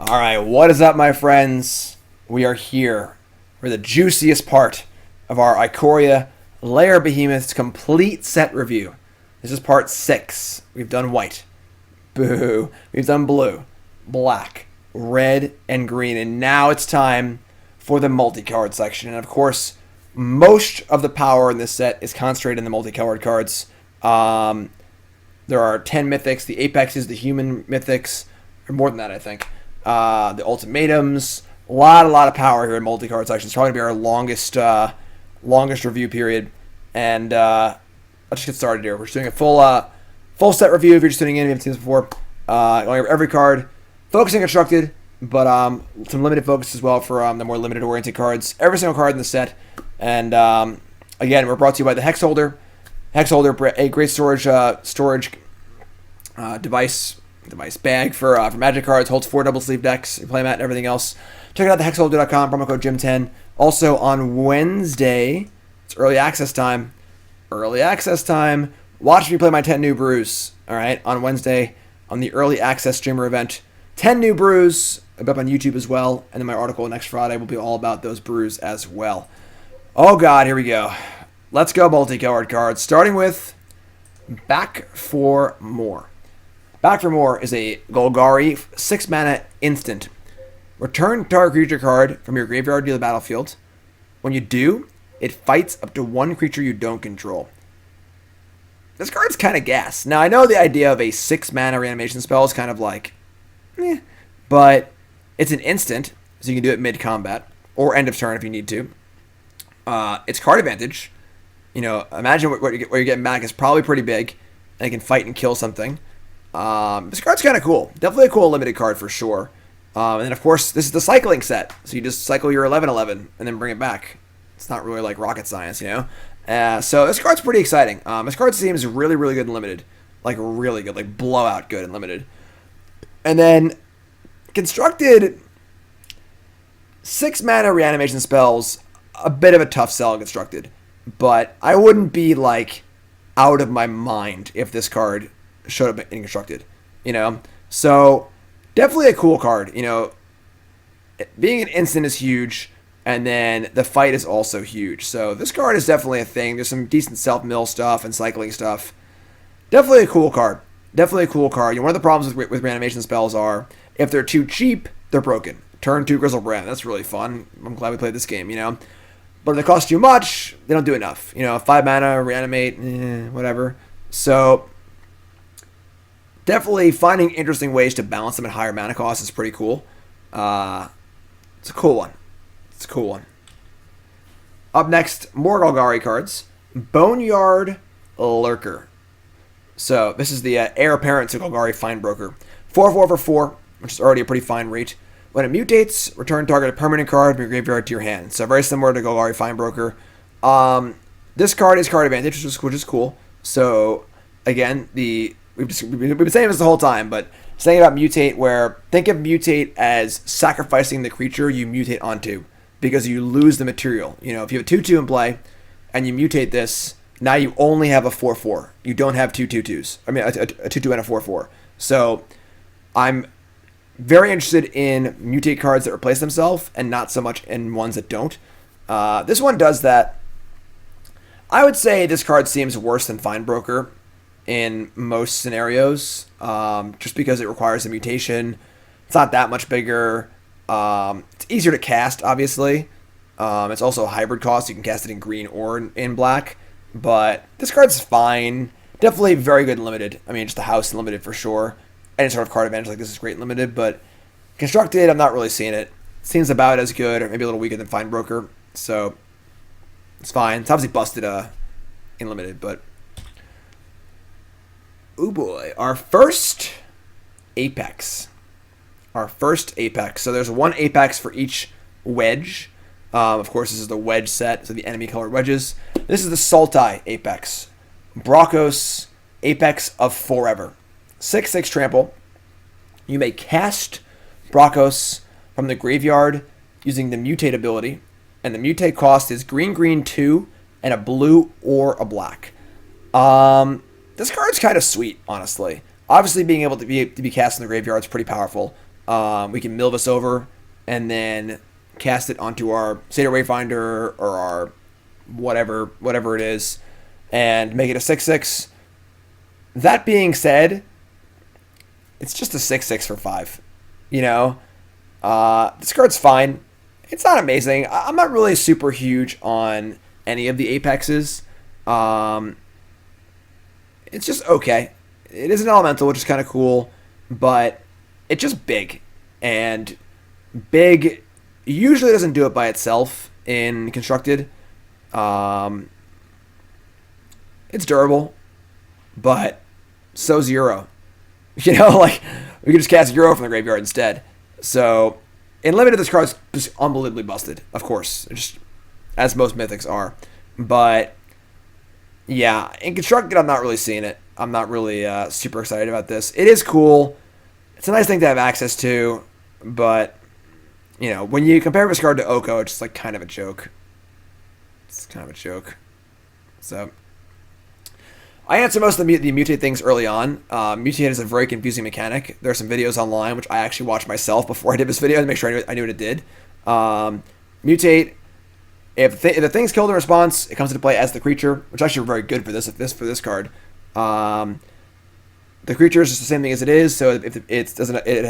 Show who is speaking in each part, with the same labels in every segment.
Speaker 1: All right, what is up, my friends? We are here for the juiciest part of our Ikoria Lair of Behemoths complete set review. This is part 6. We've done white. Boo. We've done blue, black, red, and green. And now it's time for the multicolored section. And of course, most of the power in this set is concentrated in the multicolored cards. There are 10 mythics. The apex is the human mythics. Or more than that, I think. The ultimatums. A lot of power here in multicolored section. It's probably going to be our longest review period. And let's just get started here. We're just doing a full set review if you're just tuning in. If you haven't seen this before. Going over every card. Focusing constructed, but some limited focus as well for the more limited oriented cards. Every single card in the set. And again, we're brought to you by the Hex Holder. Hex Holder, a great storage device bag for Magic cards. Holds 4 double sleeve decks, your playmat, and everything else. Check it out, thehexholder.com, promo code GYM10. Also on Wednesday, it's early access time. Watch me play my 10 new brews. All right, on Wednesday on the early access streamer event. 10 new brews. I'll be up on YouTube as well. And then my article next Friday will be all about those brews as well. Oh God, here we go. Let's go multicolored cards. Starting with Back for More. Back for More is a Golgari 6 mana instant. Return target creature card from your graveyard to the battlefield. When you do, it fights up to one creature you don't control. This card's kind of gas. Now, I know the idea of a 6 mana reanimation spell is kind of like, but it's an instant, so you can do it mid-combat, or end of turn if you need to. It's card advantage. You know, imagine what you're getting back is probably pretty big, and it can fight and kill something. This card's kind of cool. Definitely a cool limited card for sure. And then, of course, this is the cycling set. So you just cycle your 11-11 and then bring it back. It's not really like rocket science, you know? So this card's pretty exciting. This card seems really, really good and limited. Like, really good. Like, blowout good and limited. And then, constructed 6 mana reanimation spells. A bit of a tough sell constructed. But I wouldn't be, like, out of my mind if this card showed up in constructed. You know? So, definitely a cool card. You know, being an instant is huge. And then the fight is also huge. So this card is definitely a thing. There's some decent self-mill stuff and cycling stuff. Definitely a cool card. You know, one of the problems with reanimation spells are if they're too cheap, they're broken. Turn 2 Grizzlebrand. That's really fun. I'm glad we played this game, you know. But if they cost too much, they don't do enough. You know, 5 mana, reanimate, whatever. So definitely finding interesting ways to balance them at higher mana costs is pretty cool. It's a cool one. Up next, more Golgari cards. Boneyard Lurker. So, this is the heir apparent to Golgari Finebroker. 4/4 for 4, which is already a pretty fine rate. When it mutates, return target permanent card from your graveyard to your hand. So, very similar to Golgari Finebroker. This card is card advantage, which is cool. So, again, we've been saying this the whole time, but saying about mutate, where think of mutate as sacrificing the creature you mutate onto. Because you lose the material. You know, if you have a 2/2 in play and you mutate this, now you only have a 4/4. You don't have 2 2/2s. I mean, a 2/2 and a 4/4. So I'm very interested in mutate cards that replace themselves and not so much in ones that don't. This one does that. I would say this card seems worse than Finebroker in most scenarios, just because it requires a mutation. It's not that much bigger. It's easier to cast, obviously. It's also a hybrid cost. You can cast it in green or in black. But this card's fine. Definitely very good and limited. I mean, just the house and limited for sure. Any sort of card advantage like this is great and limited. But constructed, I'm not really seeing it. Seems about as good, or maybe a little weaker than Finebroker. So, it's fine. It's obviously busted in limited, but... Oh boy. Our first Apex. So there's one Apex for each wedge. Of course, this is the wedge set, so the enemy colored wedges. This is the Sultai Apex. Raucous Apex of Forever. 6/6 trample. You may cast Raucous from the graveyard using the mutate ability. And the mutate cost is green 2 and a blue or a black. This card's kind of sweet, honestly. Obviously, being able to be cast in the graveyard is pretty powerful. We can mill this over and then cast it onto our Satyr Wayfinder or our whatever it is, and make it a 6/6. That being said, it's just a 6/6 for 5. You know, this card's fine. It's not amazing. I'm not really super huge on any of the Apexes. It's just okay. It is an elemental, which is kind of cool, but it's just big. And big usually doesn't do it by itself in Constructed. It's durable, but so zero. You know, like, we can just cast Euro from the graveyard instead. So, in Limited, this card's just unbelievably busted, of course, just as most Mythics are. But, yeah, in Constructed, I'm not really seeing it. I'm not really super excited about this. It is cool. It's a nice thing to have access to, but, you know, when you compare this card to Oko, it's just, like, kind of a joke. It's kind of a joke. So, I answer most of the mutate things early on. Mutate is a very confusing mechanic. There are some videos online, which I actually watched myself before I did this video to make sure I knew what it did. Mutate, if the thing's killed in response, it comes into play as the creature, which is actually very good for this card. The creature is just the same thing as it is, so if it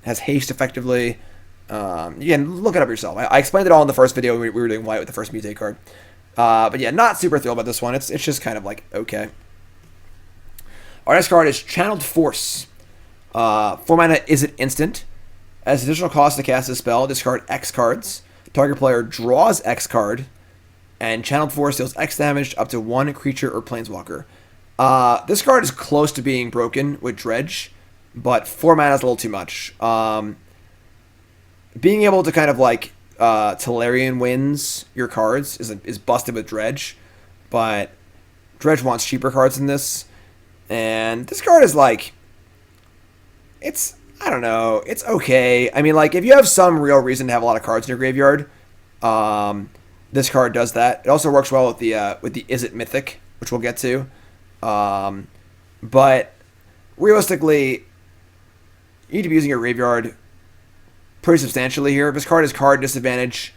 Speaker 1: has haste effectively. You can look it up yourself. I explained it all in the first video. We were doing white with the first mutate card. But yeah, not super thrilled about this one. It's just kind of like, okay. Our next card is Channeled Force. 4 mana is it instant. As additional cost to cast a spell, discard X cards. Target player draws X card. And Channeled Force deals X damage up to 1 creature or planeswalker. This card is close to being broken with Dredge, but 4 mana is a little too much. Being able to kind of like Tolarian wins your cards is busted with Dredge, but Dredge wants cheaper cards than this, and this card is like, I don't know, it's okay. I mean, like, if you have some real reason to have a lot of cards in your graveyard, this card does that. It also works well with the Is It Mythic, which we'll get to, but realistically, you need to be using your graveyard pretty substantially here. This card is card disadvantage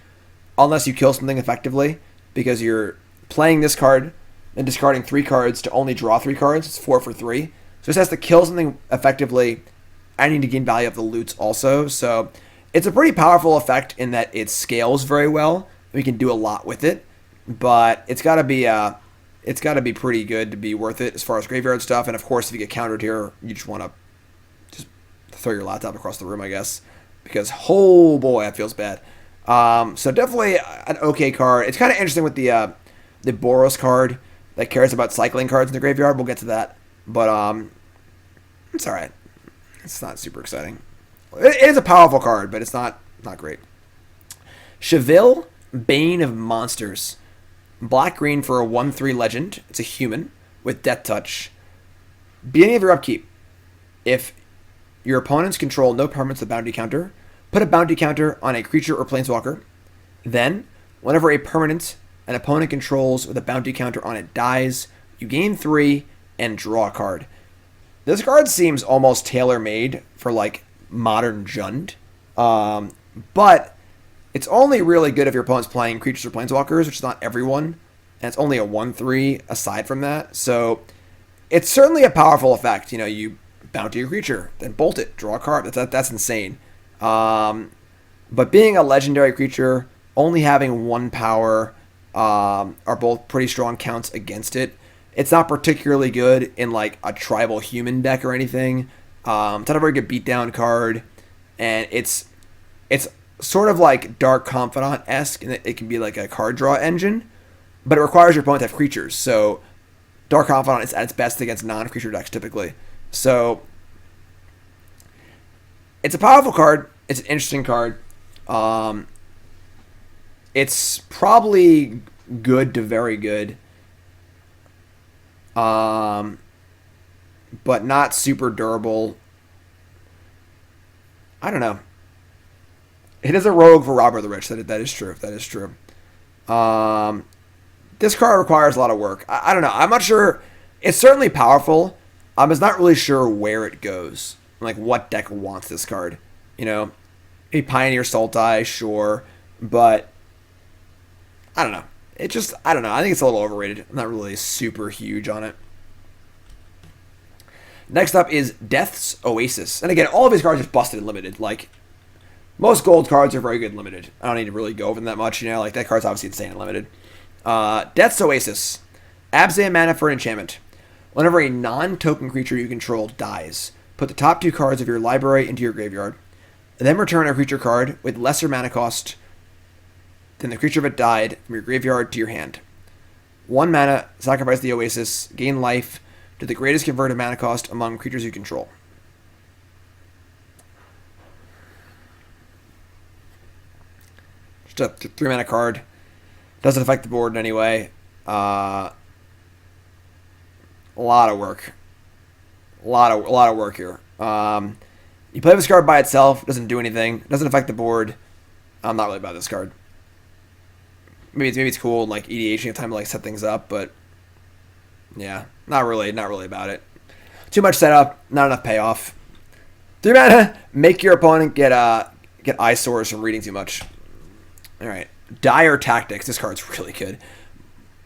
Speaker 1: unless you kill something effectively, because you're playing this card and discarding 3 cards to only draw 3 cards. It's 4 for 3. So this has to kill something effectively and you need to gain value of the loots also. So it's a pretty powerful effect in that it scales very well. We can do a lot with it, but it's got to be pretty good to be worth it as far as graveyard stuff. And of course, if you get countered here, you just want to just throw your laptop across the room, I guess. Because, oh boy, that feels bad. So definitely an okay card. It's kind of interesting with the Boros card that cares about cycling cards in the graveyard. We'll get to that. But it's alright. It's not super exciting. It is a powerful card, but it's not great. Cheville, Bane of Monsters. Black-green for a 1/3 legend. It's a human with Death Touch. Beginning of your upkeep. If your opponents control no permanents with bounty counter, put a bounty counter on a creature or planeswalker. Then, whenever a permanent an opponent controls with a bounty counter on it dies, you gain 3 and draw a card. This card seems almost tailor-made for like modern Jund, but it's only really good if your opponent's playing creatures or planeswalkers, which is not everyone, and it's only a 1/3 aside from that. So it's certainly a powerful effect. You know, you bounty a creature, then bolt it, draw a card. That's insane. But being a legendary creature, only having 1 power, are both pretty strong counts against it. It's not particularly good in like a tribal human deck or anything. It's not a very good beatdown card, and it's sort of like Dark Confidant-esque, and it can be like a card draw engine, but it requires your opponent to have creatures. So Dark Confidant is at its best against non-creature decks typically. So it's a powerful card. It's an interesting card. It's probably good to very good. But not super durable. I don't know. It is a rogue for Robber the Rich. That is true. That is true. This card requires a lot of work. I don't know. I'm not sure. It's certainly powerful. I'm just not really sure where it goes. like what deck wants this card. You know, a Pioneer Sultai, sure, but I don't know. It just, I don't know. I think it's a little overrated. I'm not really super huge on it. Next up is Death's Oasis. And again, all of his cards are busted and limited. Like, most gold cards are very good and limited. I don't need to really go over them that much, you know? Like, that card's obviously insane and limited. Death's Oasis. Abzan mana for an enchantment. Whenever a non-token creature you control dies, put the top 2 cards of your library into your graveyard. And then return a creature card with lesser mana cost than the creature that died from your graveyard to your hand. 1 mana, sacrifice the Oasis, gain life to the greatest converted mana cost among creatures you control. Just a 3 mana card. Doesn't affect the board in any way. A lot of work. A lot of work here. You play this card by itself, doesn't do anything, doesn't affect the board. I'm not really about this card. Maybe it's cool, like EDH, you have time to like set things up, but yeah, not really about it. Too much setup, not enough payoff. 3 mana, make your opponent get eyesores from reading too much. All right, Dire Tactics. This card's really good.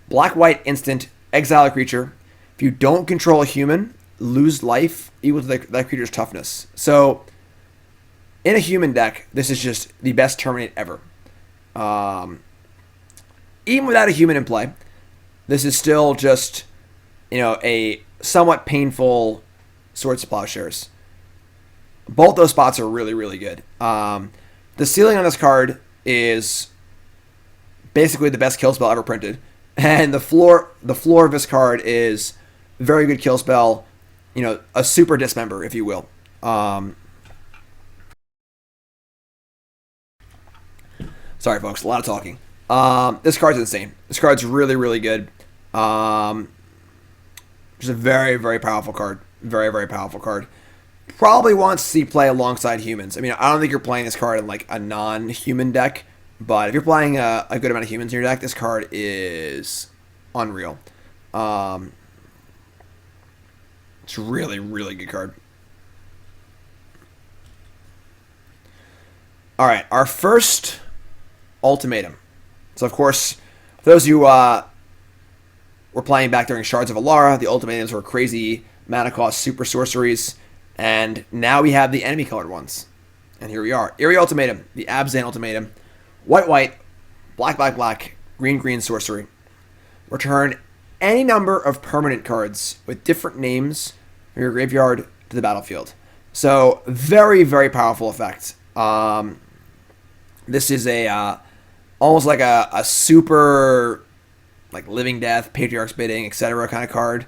Speaker 1: Black-white instant, exile a creature. If you don't control a human, lose life equal to that creature's toughness. So, in a human deck, this is just the best Terminate ever. Even without a human in play, this is still just, a somewhat painful Swords to Plowshares. Both those spots are really, really good. The ceiling on this card is basically the best kill spell ever printed, and the floor of this card is very good kill spell. A super dismember, if you will. Sorry, folks, a lot of talking. This card's insane. This card's really, really good. Just a very, very powerful card. Very, very powerful card. Probably wants to see play alongside humans. I mean, I don't think you're playing this card in like a non-human deck, but if you're playing a good amount of humans in your deck, this card is unreal. It's a really, really good card. All right, our first ultimatum. So, of course, for those of you were playing back during Shards of Alara, the ultimatums were crazy mana cost super sorceries, and now we have the enemy colored ones. And here we are. Eerie Ultimatum, the Abzan Ultimatum. White, white, black, black, black, green, green sorcery. Return any number of permanent cards with different names from your graveyard to the battlefield. So, very, very powerful effect. This is almost like a super, like Living Death, Patriarch's Bidding, etc. kind of card.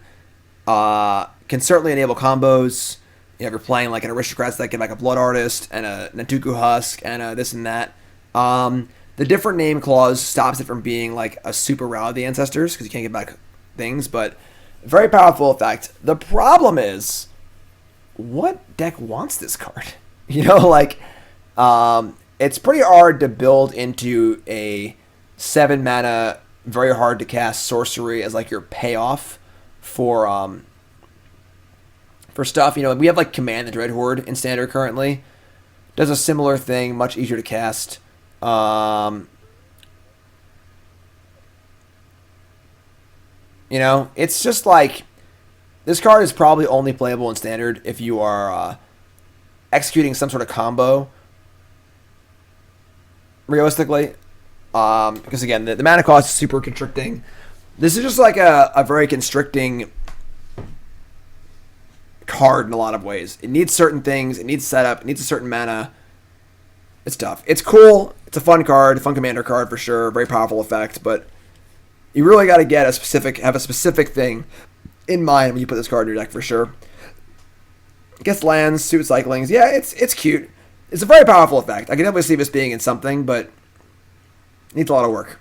Speaker 1: Can certainly enable combos. If you're playing like an Aristocrats deck, get like a Blood Artist and a Nantuku Husk and a this and that. The different name clause stops it from being like a super Rally of the Ancestors because you can't get back things, but very powerful effect. The problem is, what deck wants this card? It's pretty hard to build into a 7 mana, very hard to cast sorcery as like your payoff for stuff. We have like Command the Dread Horde in Standard currently. Does a similar thing, much easier to cast. It's just like this card is probably only playable in Standard if you are executing some sort of combo. Realistically, because again, the mana cost is super constricting. This is just like a very constricting card in a lot of ways. It needs certain things. It needs setup. It needs a certain mana. It's tough. It's cool. It's a fun card, a fun commander card for sure. Very powerful effect, but you really got to have a specific thing in mind when you put this card in your deck for sure. Gets lands, suit cyclings. Yeah, it's cute. It's a very powerful effect. I can definitely see this being in something, but it needs a lot of work.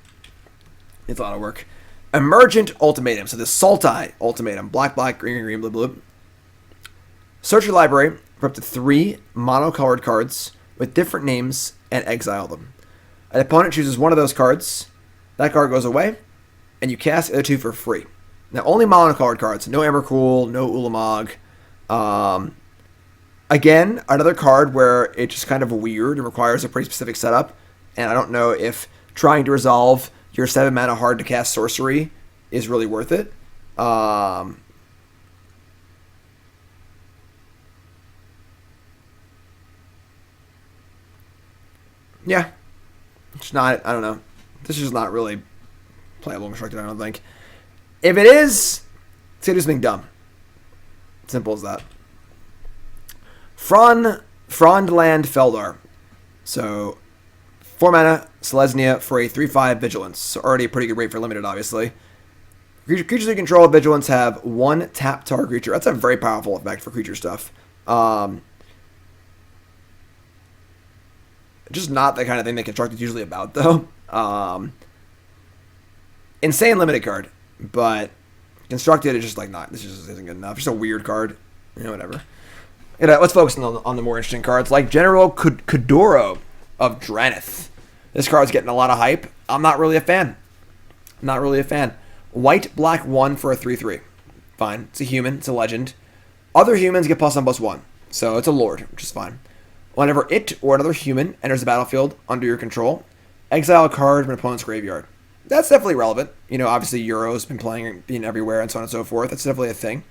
Speaker 1: Emergent Ultimatum. So the Sultai Ultimatum. Black, black, green, green, green, blue, blue. Search your library for up to 3 monocolored cards with different names and exile them. An opponent chooses one of those cards. That card goes away, and you cast the other 2 for free. Now, only monocolored cards. No Emrakul, no Ulamog. Again, another card where it's just kind of weird and requires a pretty specific setup. And I don't know if trying to resolve your 7 mana hard to cast sorcery is really worth it. Yeah. It's not, I don't know. This is not really playable and constructed, I don't think. If it is, it's going to do something dumb. Simple as that. Frondland Feldar. So, 4 mana, Selesnya for a 3/5 Vigilance. So already a pretty good rate for limited, obviously. Creatures you control with Vigilance have 1 tap target creature. That's a very powerful effect for creature stuff. Just not the kind of thing that Construct is usually about, though. Insane limited card, but Constructed is just like not. This just isn't good enough. Just a weird card. Whatever. Let's focus on the more interesting cards, like General Kudoro of Dranith. This card's getting a lot of hype. I'm not really a fan. White, black, 1 for a 3/3. Fine. It's a human. It's a legend. Other humans get +1/+1. So it's a lord, which is fine. Whenever it or another human enters the battlefield under your control, exile a card from an opponent's graveyard. That's definitely relevant. Obviously Euro's been being everywhere and so on and so forth. That's definitely a thing.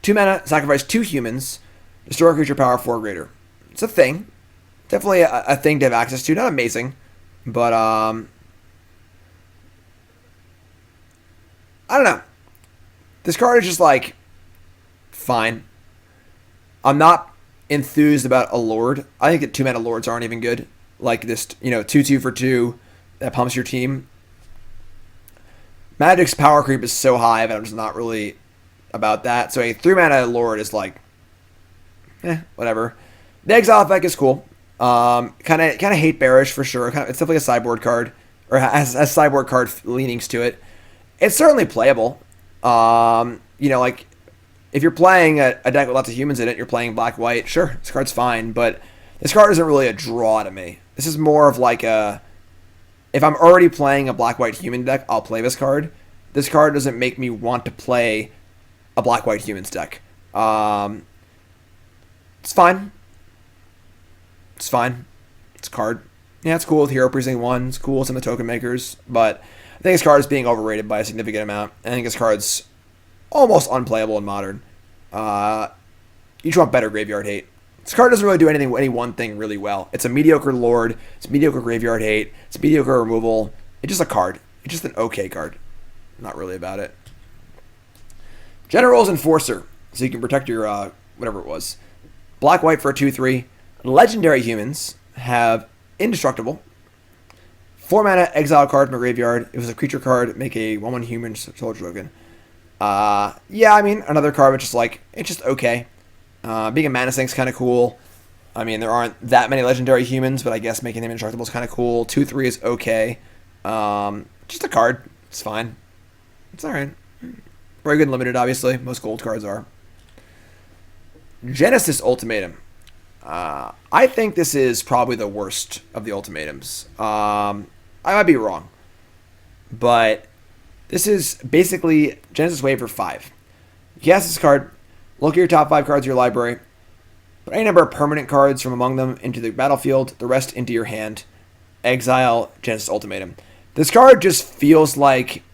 Speaker 1: 2 mana, sacrifice 2 humans, destroy a creature power 4 or greater. It's a thing. Definitely a thing to have access to. Not amazing, but I don't know. This card is just like fine. I'm not enthused about a Lord. I think that 2 mana Lords aren't even good. Like this, 2/2 for 2 that pumps your team. Magic's power creep is so high that I'm just not really about that. So a 3 mana Lord is like, whatever. The exile effect is cool. Kind of hate bearish for sure. It's definitely a sideboard card, or has sideboard card leanings to it. It's certainly playable. Like if you're playing a deck with lots of humans in it, you're playing black-white, sure, this card's fine, but this card isn't really a draw to me. This is more of like if I'm already playing a black-white human deck, I'll play this card. This card doesn't make me want to play a black-white humans deck. It's fine. It's fine. It's a card. Yeah, it's cool with Hero Precinct 1. It's cool with some of the token makers, but I think this card is being overrated by a significant amount. I think this card's almost unplayable in Modern. You just want better graveyard hate. This card doesn't really do any one thing really well. It's a mediocre Lord. It's mediocre graveyard hate. It's mediocre removal. It's just a card. It's just an okay card. Not really about it. General's Enforcer. So you can protect your, whatever it was. Black-white for a 2/3. Legendary humans have Indestructible. 4 mana, exile a card from a graveyard. If it was a creature card, make a 1/1 human soul token. Another card which is like, it's just okay. Being a mana sink's kind of cool. There aren't that many legendary humans, but I guess making them indestructible is kind of cool. 2/3 is okay. Just a card. It's fine. It's alright. Very good and limited, obviously. Most gold cards are. Genesis Ultimatum. I think this is probably the worst of the ultimatums. I might be wrong. But this is basically Genesis Wave for 5. You cast this card, look at your top 5 cards of your library, put any number of permanent cards from among them into the battlefield, the rest into your hand, exile Genesis Ultimatum. This card just feels like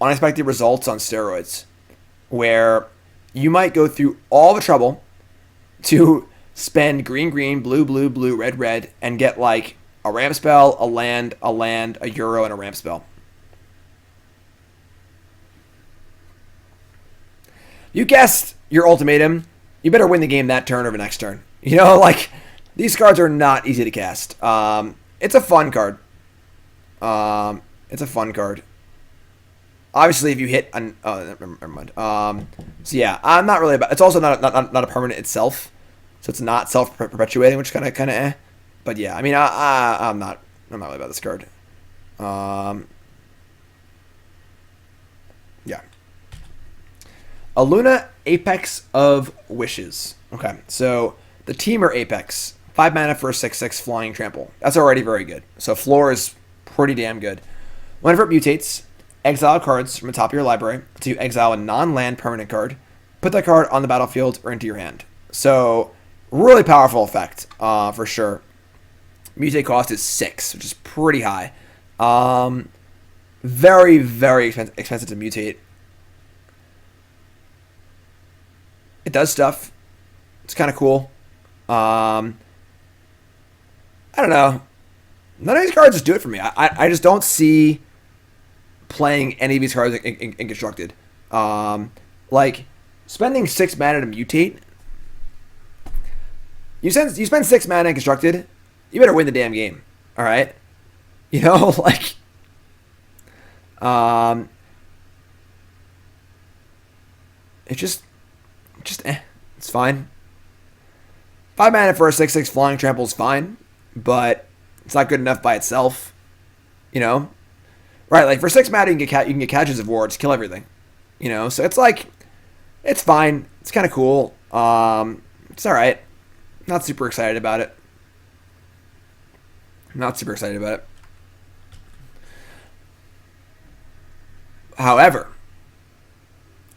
Speaker 1: unexpected results on steroids, where you might go through all the trouble to spend green, green, blue, blue, blue, red, red, and get like a ramp spell, a land, a euro, and a ramp spell. You guessed your ultimatum. You better win the game that turn or the next turn. These cards are not easy to cast. It's a fun card. Obviously, if you hit... never mind. So yeah, I'm not really about... It's also not a permanent itself. So it's not self-perpetuating, which kind of eh. But yeah, I'm not really about this card. Yeah. Aluna, Apex of Wishes. Okay, so the Teamer Apex. 5 mana for a 6/6 flying trample. That's already very good. So floor is pretty damn good. Whenever it mutates, exile cards from the top of your library to exile a non-land permanent card. put that card on the battlefield or into your hand. So, really powerful effect, for sure. Mutate cost is 6, which is pretty high. Very, very expensive to mutate. It does stuff. It's kind of cool. I don't know. None of these cards just do it for me. I just don't see playing any of these cards in Constructed. Like, spending 6 mana to mutate. You spend 6 mana in Constructed, you better win the damn game. Alright? You know, like... It's just it's fine. 5 mana for a 6/6 flying trample is fine, but it's not good enough by itself. You know, right? Like for 6 mana, you can get Catches of War, just kill everything. You know, so it's like it's fine. It's kind of cool. It's all right. Not super excited about it. However,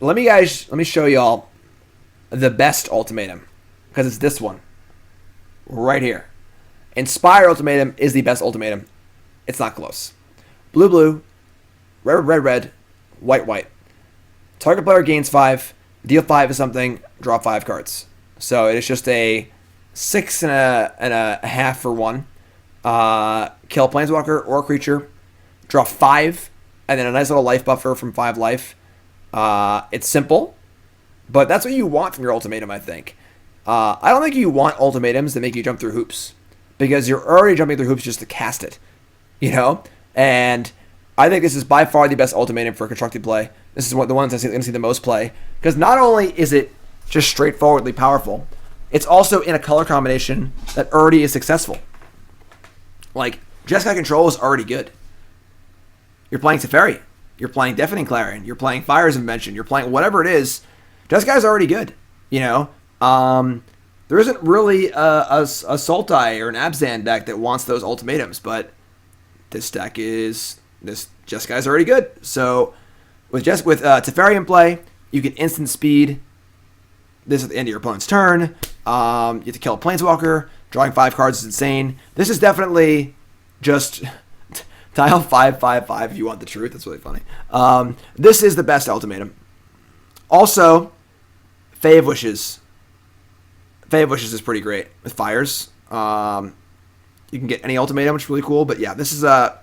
Speaker 1: let me show y'all the best ultimatum, because it's this one right here. Inspire Ultimatum is the best ultimatum. It's not close. Blue, blue, red, red, red, white, white. Target player gains 5, deal 5 of something, draw 5 cards. So it is just a 6 and a half for 1. Kill a planeswalker or a creature, draw 5, and then a nice little life buffer from 5 life. It's simple, but that's what you want from your ultimatum, I think. I don't think you want ultimatums that make you jump through hoops, because you're already jumping through hoops just to cast it, you know? And I think this is by far the best ultimatum for constructed play. This is one of the ones I'm going to see the most play, because not only is it just straightforwardly powerful, it's also in a color combination that already is successful. Like, Jeskai Control is already good. You're playing Teferi. You're playing Deafening Clarion. You're playing Fire's Invention. You're playing whatever it is. Jeskai's already good, you know? There isn't really a Sultai or an Abzan deck that wants those ultimatums, but this Jeskai's already good. So with Teferi in play, you can instant speed this at the end of your opponent's turn. You have to kill a Planeswalker. Drawing 5 cards is insane. This is definitely just dial 555 if you want the truth. That's really funny. This is the best ultimatum. Also, Fae of Wishes. Fae of Wishes is pretty great with fires. You can get any ultimatum, which is really cool. But yeah, this is a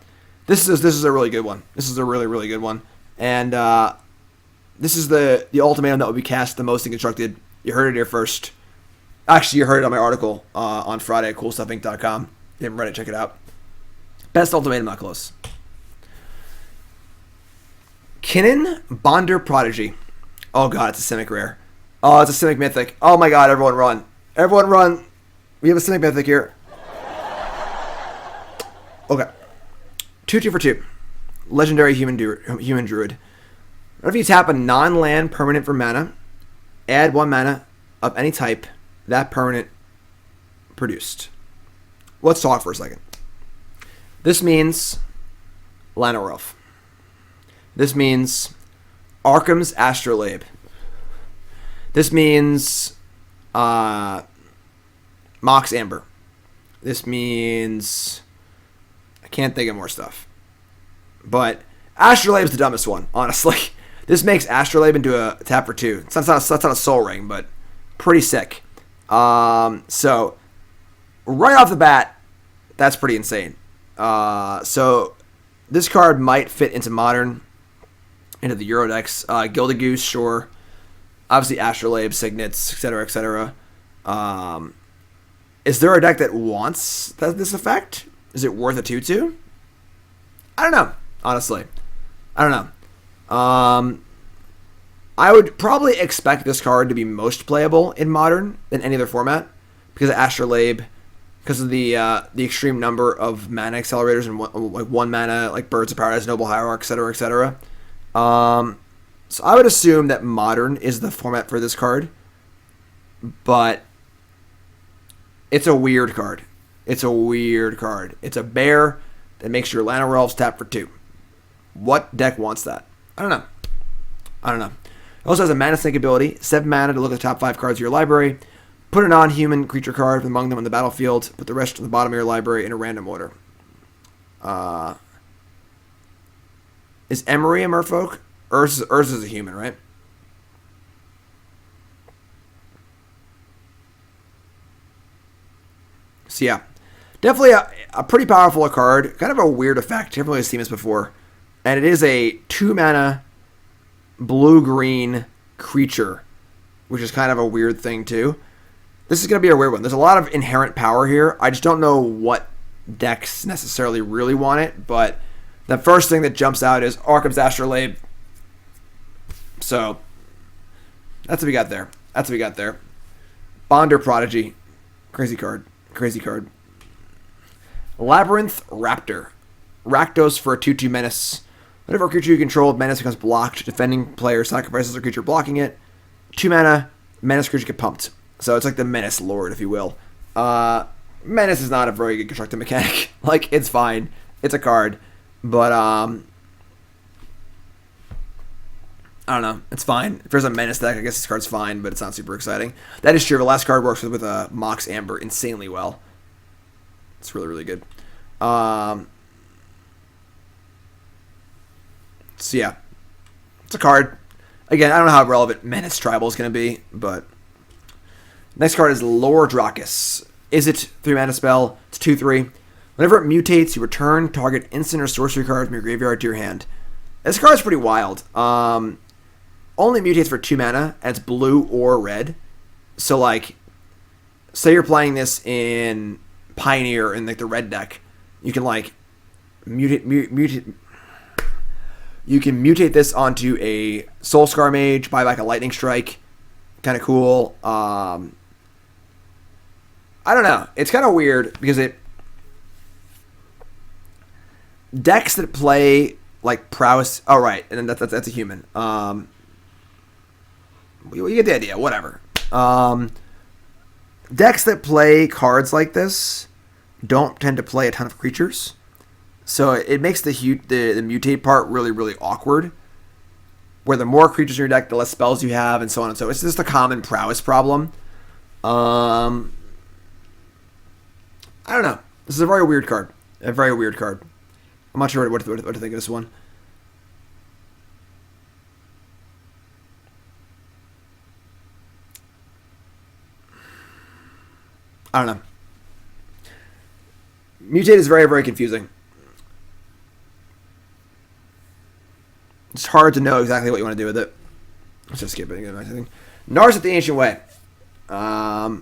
Speaker 1: really good one. This is a really, really good one. And this is the ultimatum that will be cast the most in Constructed. You heard it here first. Actually, you heard it on my article on Friday at CoolStuffInc.com. If you haven't read it, check it out. Best ultimatum, not close. Kinnan Bonder Prodigy. Oh god, it's a Simic rare. Oh, it's a Simic Mythic. Oh my god, everyone run. Everyone run. We have a Simic Mythic here. Okay. 2/2 for 2. Legendary Human Druid. Whenever you tap a non-land permanent for mana, add 1 mana of any type that permanent produced. Let's talk for a second. This means Llanowar. This means Arkham's Astrolabe. This means Mox Amber. This means I can't think of more stuff. But Astrolabe's the dumbest one, honestly. This makes Astrolabe into a tap for 2. That's not a Soul Ring, but pretty sick. So right off the bat, that's pretty insane. So this card might fit into Modern, into the Euro decks. Gilded Goose, sure. Obviously Astrolabe, Signets, etc., etc. Is there a deck that wants this effect? Is it worth a 2/2? I don't know, honestly. I don't know. I would probably expect this card to be most playable in Modern than any other format because of Astrolabe, because of the extreme number of mana accelerators and one mana, like Birds of Paradise, Noble Hierarch, etc., etc. So I would assume that Modern is the format for this card, but it's a weird card. It's a weird card. It's a bear that makes your Llanowar Elves tap for 2. What deck wants that? I don't know. It also has a mana sink ability, 7 mana to look at the top 5 cards of your library. Put a non-human creature card among them on the battlefield. Put the rest on the bottom of your library in a random order. Is Emery a merfolk? Urza is a human, right? So yeah, definitely a pretty powerful card. Kind of a weird effect. Haven't really seen this before. And it is a 2 mana blue-green creature, which is kind of a weird thing too. This is going to be a weird one. There's a lot of inherent power here. I just don't know what decks necessarily really want it, but the first thing that jumps out is Arkham's Astrolabe. So that's what we got there. Bonder Prodigy. Crazy card. Labyrinth Raptor. Rakdos for a 2/2 menace. Whenever a creature you control with menace becomes blocked, defending player sacrifices a creature blocking it. 2 mana, menace creature get pumped. So it's like the Menace Lord, if you will. Menace is not a very good constructed mechanic. Like, it's fine. It's a card. But, I don't know. It's fine. If there's a Menace deck, I guess this card's fine, but it's not super exciting. That is true. The last card works with Mox Amber insanely well. It's really, really good. So, yeah. It's a card. Again, I don't know how relevant Menace Tribal is going to be, but... Next card is Lord Raucous. Is it 3 mana spell? It's 2/3. Whenever it mutates, you return target instant or sorcery card from your graveyard to your hand. This card is pretty wild. Only mutates for 2 mana, and it's blue or red. So, like, say you're playing this in Pioneer in like the red deck, you can like mutate. You can mutate this onto a Soulscar Mage, buy back a Lightning Strike. Kind of cool. I don't know. It's kind of weird because decks that play like prowess. Oh right, and then that's a human. You get the idea. Whatever. Decks that play cards like this don't tend to play a ton of creatures, so it makes the mutate part really, really awkward. Where the more creatures in your deck, the less spells you have, and so on and so on. It's just a common prowess problem. I don't know. This is a very weird card. I'm not sure what to think of this one. I don't know. Mutate is very, very confusing. It's hard to know exactly what you want to do with it. Let's just skip it. I think. Narset the Ancient Way. Gotta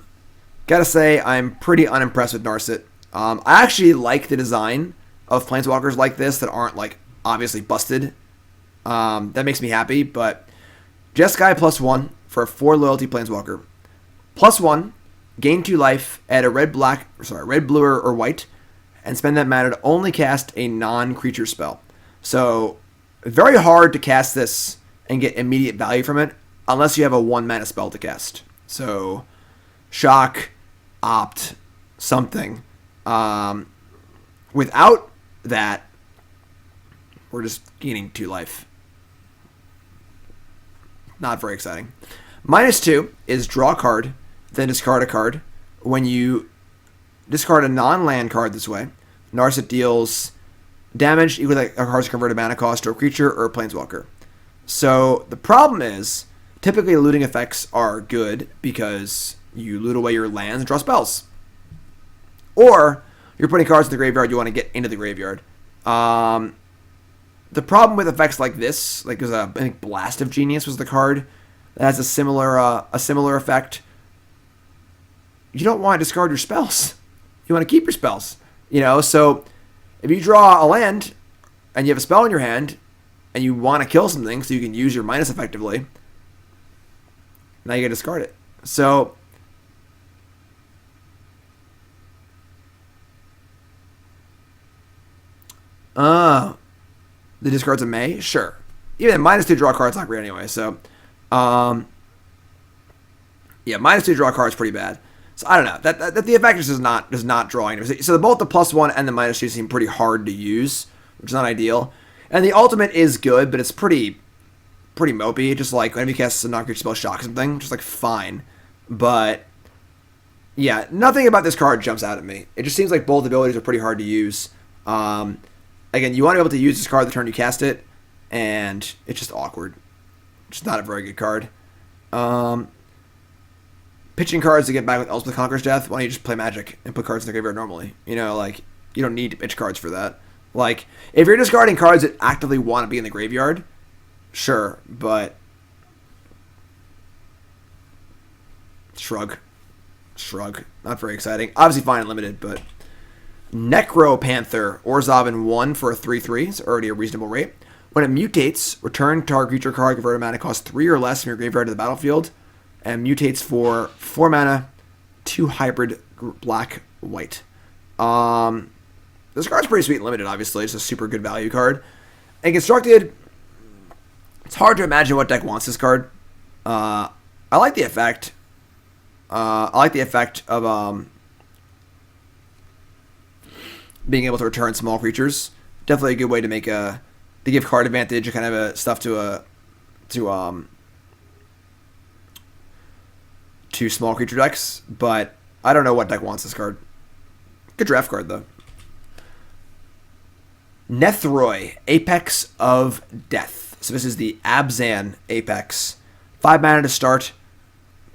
Speaker 1: say, I'm pretty unimpressed with Narset. I actually like the design of Planeswalkers like this that aren't, like, obviously busted. That makes me happy, but Jeskai +1 for a 4 loyalty Planeswalker. +1, gain 2 life, add a red, blue, or white, and spend that mana to only cast a non-creature spell. So, very hard to cast this and get immediate value from it unless you have a 1 mana spell to cast. So, Shock, Opt, something. Without that, we're just gaining 2 life. Not very exciting. -2 is draw a card, then discard a card. When you discard a non-land card this way, Narset deals damage equal to a card's converted mana cost to a creature or a planeswalker. So the problem is, typically looting effects are good because you loot away your lands and draw spells. Or you're putting cards in the graveyard you want to get into the graveyard. The problem with effects like this, like there's I think Blast of Genius was the card that has a similar effect. You don't want to discard your spells. You want to keep your spells. So if you draw a land and you have a spell in your hand and you want to kill something so you can use your minus effectively, now you gotta discard it. So the discards of May? Sure. Even -2 draw cards not great anyway, so yeah, -2 draw cards pretty bad. So I don't know. That the effect is not drawing. So both the +1 and the -2 seem pretty hard to use, which is not ideal. And the ultimate is good, but it's pretty pretty mopey. Just like whenever you cast a non-creature spell, shock something, just like fine. But yeah, nothing about this card jumps out at me. It just seems like both abilities are pretty hard to use. Again, you want to be able to use this card the turn you cast it, and it's just awkward. It's not a very good card. Pitching cards to get back with Elspeth Conqueror's Death, why don't you just play Magic and put cards in the graveyard normally? You know, like, you don't need to pitch cards for that. Like, if you're discarding cards that actively want to be in the graveyard, sure, but shrug. Not very exciting. Obviously fine and limited, but Necropanther, Orzhov 1 for a 3/3. It's already a reasonable rate. When it mutates, return target creature card converted mana cost 3 or less from your graveyard to the battlefield, and mutates for 4 mana, 2 hybrid black-white. This card's pretty sweet and limited, obviously. It's a super good value card. And constructed, it's hard to imagine what deck wants this card. I like the effect. I like the effect of being able to return small creatures. Definitely a good way to make to give card advantage, kind of stuff to small creature decks. But I don't know what deck wants this card. Good draft card though. Nethroi, Apex of Death. So this is the Abzan Apex. 5 mana to start.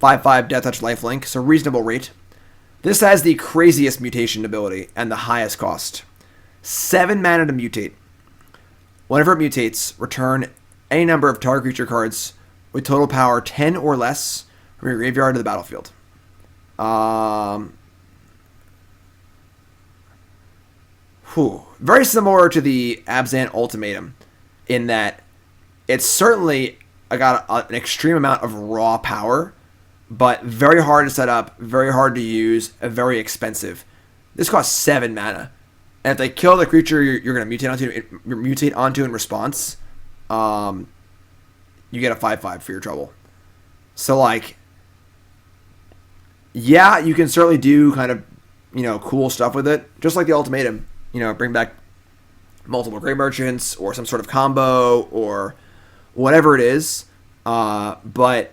Speaker 1: 5/5 Death Touch lifelink, so reasonable rate. This has the craziest mutation ability and the highest cost. 7 mana to mutate. Whenever it mutates, return any number of target creature cards with total power 10 or less from your graveyard to the battlefield. Very similar to the Abzan Ultimatum in that it's certainly got an extreme amount of raw power, but very hard to set up, very hard to use, and very expensive. This costs 7 mana. And if they kill the creature you're going to mutate onto in response, you get a 5/5 for your trouble. So, like, yeah, you can certainly do kind of, cool stuff with it. Just like the Ultimatum. Bring back multiple Grey Merchants or some sort of combo or whatever it is. But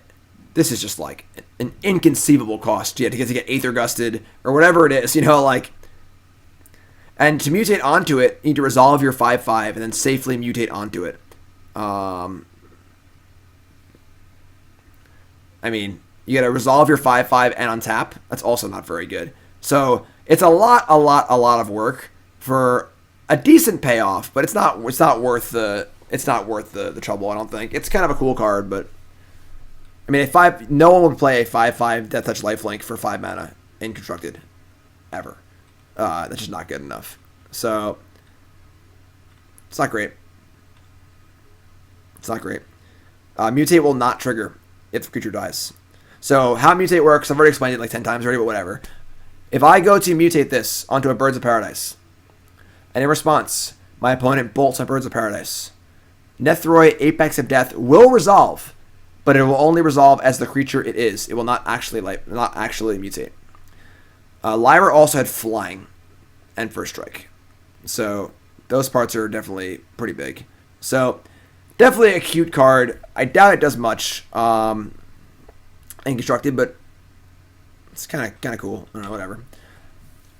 Speaker 1: this is just like an inconceivable cost to get Aether Gusted or whatever it is, and to mutate onto it, you need to resolve your 5/5 and then safely mutate onto it. You got to resolve your 5/5 and untap. That's also not very good. So it's a lot of work for a decent payoff, but it's not worth the trouble. I don't think it's kind of a cool card, but no one would play a 5/5 Death Touch lifelink for 5 mana in Constructed ever. That's just not good enough. So it's not great. Mutate will not trigger if the creature dies. So how Mutate works, I've already explained it like 10 times already, but whatever. If I go to mutate this onto a Birds of Paradise, and in response, my opponent bolts my Birds of Paradise, Nethroi, Apex of Death will resolve, but it will only resolve as the creature it is. It will not actually mutate. Lyra also had flying and first strike. So those parts are definitely pretty big. So definitely a cute card. I doubt it does much in Constructed, but it's kind of cool. I don't know, whatever.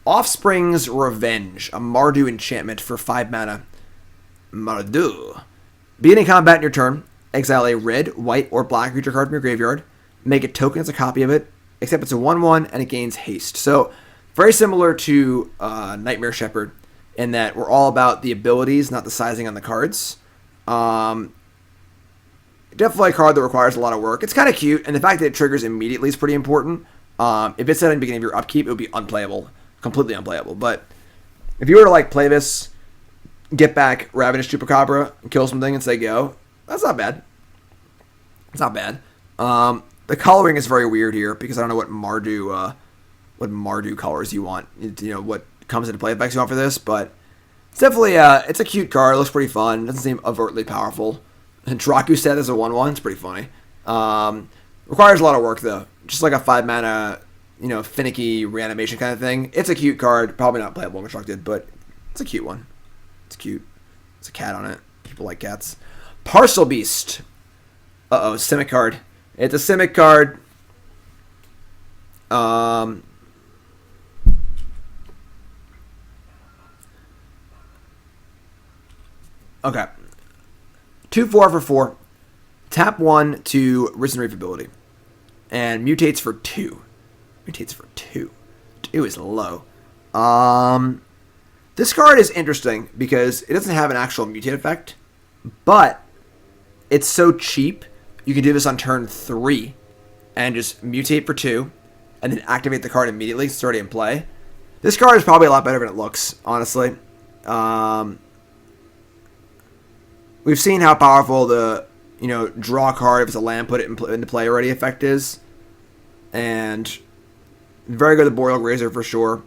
Speaker 1: Offspring's Revenge, a Mardu enchantment for 5 mana. Mardu. Beginning combat in your turn, exile a red, white, or black creature card from your graveyard. Make a token as a copy of it, except it's a 1/1 and it gains haste. So very similar to Nightmare Shepherd in that we're all about the abilities, not the sizing on the cards. Definitely a card that requires a lot of work. It's kind of cute, and the fact that it triggers immediately is pretty important. If it's set at the beginning of your upkeep, it would be unplayable. Completely unplayable. But if you were to play this, get back Ravenous Chupacabra, and kill something and say go, that's not bad. It's not bad. The coloring is very weird here because I don't know what Mardu colors you want. What comes into play effects you want for this, but it's definitely it's a cute card. It looks pretty fun. It doesn't seem overtly powerful. And Raucous set as a 1/1. It's pretty funny. Requires a lot of work though. Just like a 5 mana, finicky reanimation kind of thing. It's a cute card. Probably not playable in Constructed, but it's a cute one. It's cute. It's a cat on it. People like cats. Parcel Beast. Uh-oh, Simic card. It's a Simic card. Okay. 2/4 for 4. Tap 1 to Risen Reef ability. And mutates for 2. Mutates for 2. 2 is low. This card is interesting because it doesn't have an actual mutate effect, but it's so cheap, you can do this on turn 3 and just mutate for 2 and then activate the card immediately. It's already in play. This card is probably a lot better than it looks, honestly. We've seen how powerful the, draw a card if it's a land, put it into play already effect is. And very good at Boreal Grazer for sure.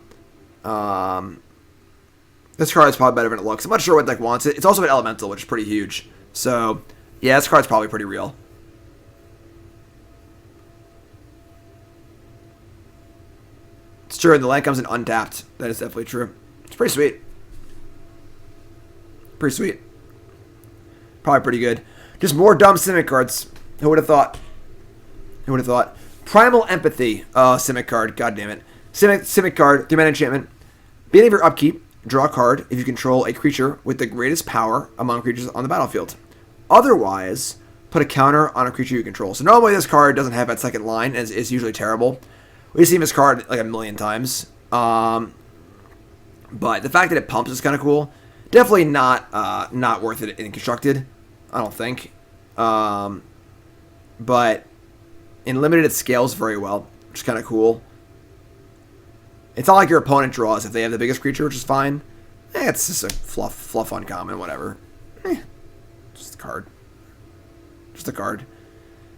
Speaker 1: This card is probably better than it looks. I'm not sure what deck wants it. It's also an elemental, which is pretty huge. So, yeah, this card's probably pretty real. It's true, and the land comes in untapped. That is definitely true. It's pretty sweet. Pretty sweet. Probably pretty good. Just more dumb Simic cards. Who would have thought? Who would have thought? Primal Empathy. Oh, Simic card. God damn it. Simic card. 3-mana enchantment. Beginning of your upkeep, draw a card if you control a creature with the greatest power among creatures on the battlefield. Otherwise, put a counter on a creature you control. So normally this card doesn't have that second line, and it's usually terrible. We've seen this card like a million times. But the fact that it pumps is kind of cool. Definitely not worth it in Constructed, I don't think. But in Limited, it scales very well, which is kind of cool. It's not like your opponent draws if they have the biggest creature, which is fine. It's just a fluff uncommon, whatever. Just a card. Just a card.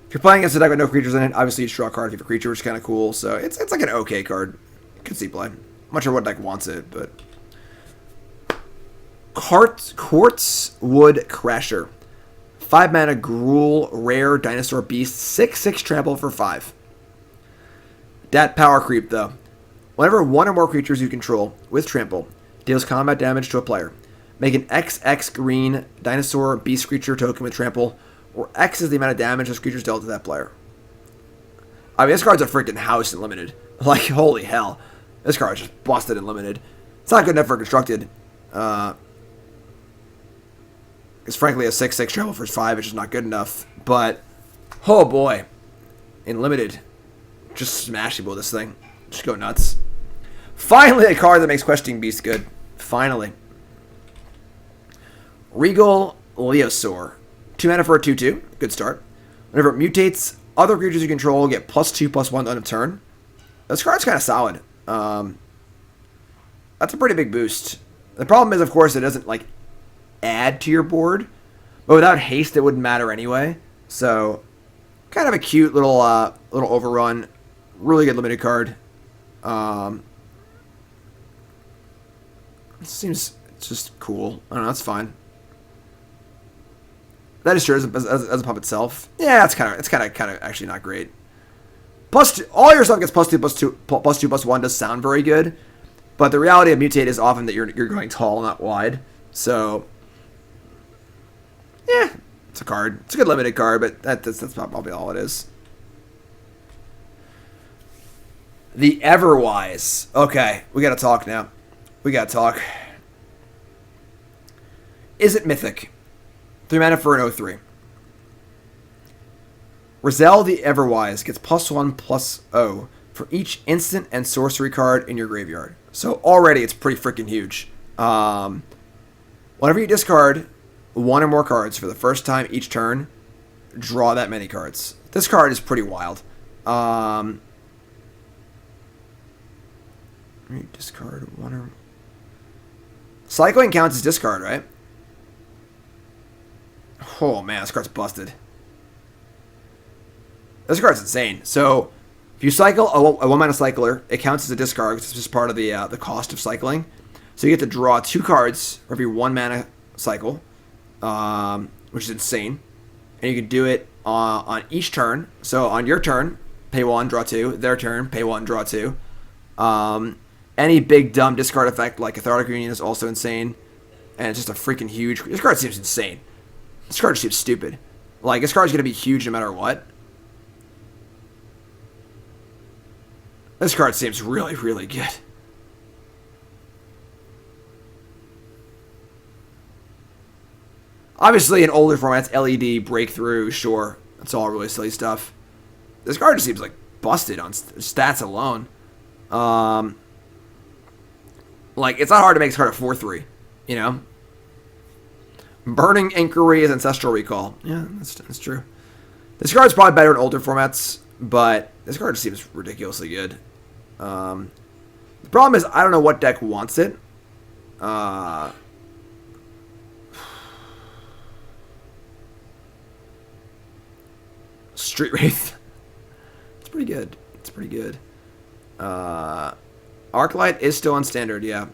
Speaker 1: If you're playing against a deck with no creatures in it, obviously you draw a card if you have a creature, which is kind of cool. So it's like an okay card. You can see play. I'm not sure what deck wants it, but... Quartz Wood Crasher. 5-mana Gruul, rare dinosaur beast, 6/6 trample for 5. Dat power creep, though. Whenever one or more creatures you control with trample deals combat damage to a player, make an XX green dinosaur beast creature token with trample, or X is the amount of damage those creatures dealt to that player. I mean, this card's a freaking house in Limited. Like, holy hell. This card's just busted in Limited. It's not good enough for Constructed. Because frankly, a 6/6 trample for 5 is just not good enough. But, oh boy. In Limited, just smash people with this thing. Just go nuts. Finally, a card that makes Questing Beast good. Finally. Regal Leosaur. 2 mana for a 2/2. Good start. Whenever it mutates, other creatures you control get +2/+1 on a turn. This card's kind of solid. That's a pretty big boost. The problem is, of course, it doesn't, like, add to your board. But without haste, it wouldn't matter anyway. So, kind of a cute little overrun. Really good limited card. It seems just cool. I don't know, that's fine. That is true as a pump itself. Yeah, it's kind of actually not great. All your stuff gets +2/+1 does sound very good, but the reality of mutate is often that you're going tall, not wide. So, yeah, it's a card. It's a good limited card, but that's probably all it is. The Everwise. Okay, we gotta talk now. We gotta talk. Is it mythic? 3 mana for an 0/3. Rizal the Everwise gets +1/+0 for each instant and sorcery card in your graveyard. So already it's pretty freaking huge. Whenever you discard one or more cards for the first time each turn, draw that many cards. This card is pretty wild. Discard one or... Cycling counts as discard, right? Oh man, this card's busted. This card's insane. So, if you cycle a 1-mana cycler, it counts as a discard because it's just part of the cost of cycling. So you get to draw 2 cards for every 1-mana cycle, which is insane. And you can do it on each turn. So on your turn, pay 1, draw 2. Their turn, pay 1, draw 2. Any big dumb discard effect like Cathartic Union is also insane. And it's just a freaking huge... This card seems insane. This card just seems stupid. Like, this card's going to be huge no matter what. This card seems really, really good. Obviously, in older formats, LED, Breakthrough, sure. That's all really silly stuff. This card just seems like busted on stats alone. Like, it's not hard to make this card a 4-3, you know? Burning Ikoria is Ancestral Recall. Yeah, that's true. This card's probably better in older formats, but this card just seems ridiculously good. The problem is, I don't know what deck wants it. Street Wraith. It's pretty good. It's pretty good. Arclight is still on standard, yeah.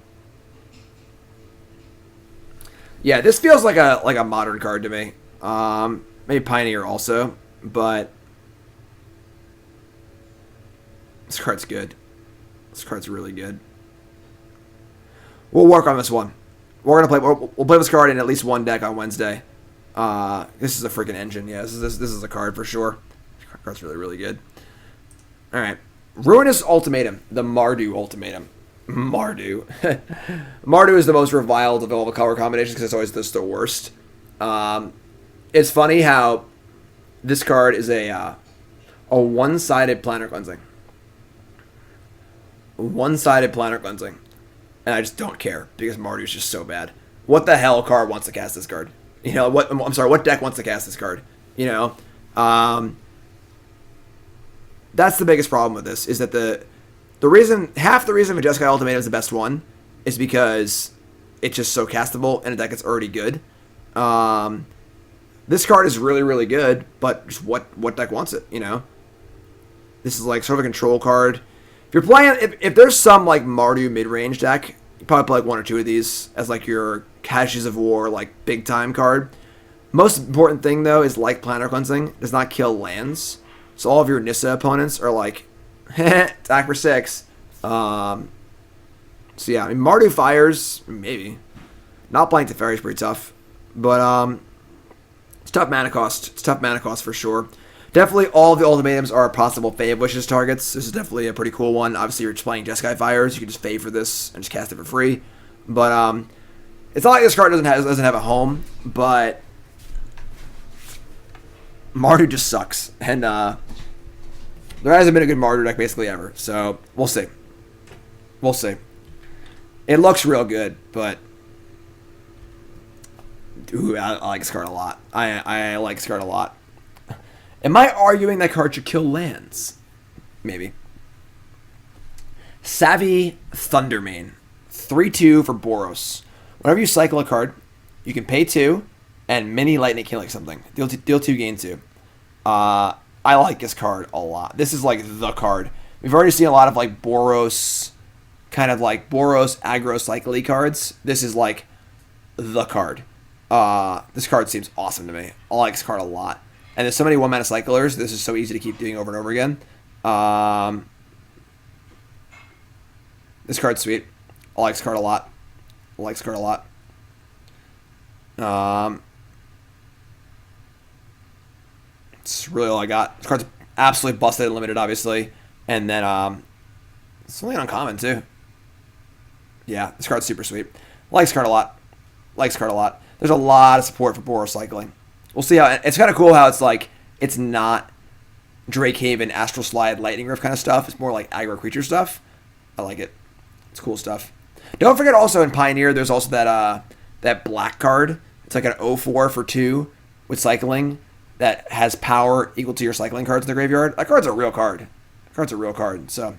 Speaker 1: Yeah, this feels like a modern card to me. Maybe Pioneer also, but this card's good. This card's really good. We'll work on this one. We'll play this card in at least one deck on Wednesday. This is a freaking engine. Yeah, this is a card for sure. This card's really, really good. All right. Ruinous Ultimatum. The Mardu Ultimatum. Mardu. Mardu is the most reviled of all the color combinations because it's always just the worst. It's funny how this card is a one-sided Planar Cleansing. One-sided Planar Cleansing. And I just don't care because Mardu is just so bad. What the hell card wants to cast this card? You know, what deck wants to cast this card? You know? That's the biggest problem with this, is that half the reason Majestic Ultimatum is the best one is because it's just so castable and a deck that's already good. This card is really, really good, but just what deck wants it, you know? This is like sort of a control card. If you're playing, if there's some like Mardu mid-range deck, you probably play like one or two of these as like your Caches of War, like big time card. Most important thing though is like Planar Cleansing does not kill lands, so all of your Nissa opponents are like, attack for 6. So yeah, I mean Mardu fires maybe. Not playing Teferi is pretty tough, but it's tough mana cost. It's tough mana cost for sure. Definitely all of the ultimatums are possible Fae of Wishes targets. This is definitely a pretty cool one. Obviously, you're just playing Jeskai Fires. You can just Fae for this and just cast it for free. But it's not like this card doesn't have a home, but Mardu just sucks. And there hasn't been a good Mardu deck basically ever. So we'll see. We'll see. It looks real good, but ooh, I like this card a lot. I like this card a lot. Am I arguing that card should kill lands? Maybe. Savvy Thundermane. 3/2 for Boros. Whenever you cycle a card, you can pay 2 and mini lightning killing something. Deal 2, gain 2. I like this card a lot. This is like the card. We've already seen a lot of like Boros, kind of like Boros aggro cycly cards. This is like the card. This card seems awesome to me. I like this card a lot. And there's so many 1-mana cyclers. This is so easy to keep doing over and over again. This card's sweet. I like this card a lot. I like this card a lot. It's really all I got. This card's absolutely busted and limited, obviously. And then it's only uncommon, too. Yeah, this card's super sweet. I like this card a lot. I like this card a lot. There's a lot of support for Boros cycling. We'll see how it's kind of cool how it's like it's not Drake Haven, Astral Slide, Lightning Rift kind of stuff. It's more like aggro creature stuff. I like it. It's cool stuff. Don't forget also in Pioneer there's also that black card. It's like an 0/4 for 2 with cycling that has power equal to your cycling cards in the graveyard. That card's a real card. That card's a real card. So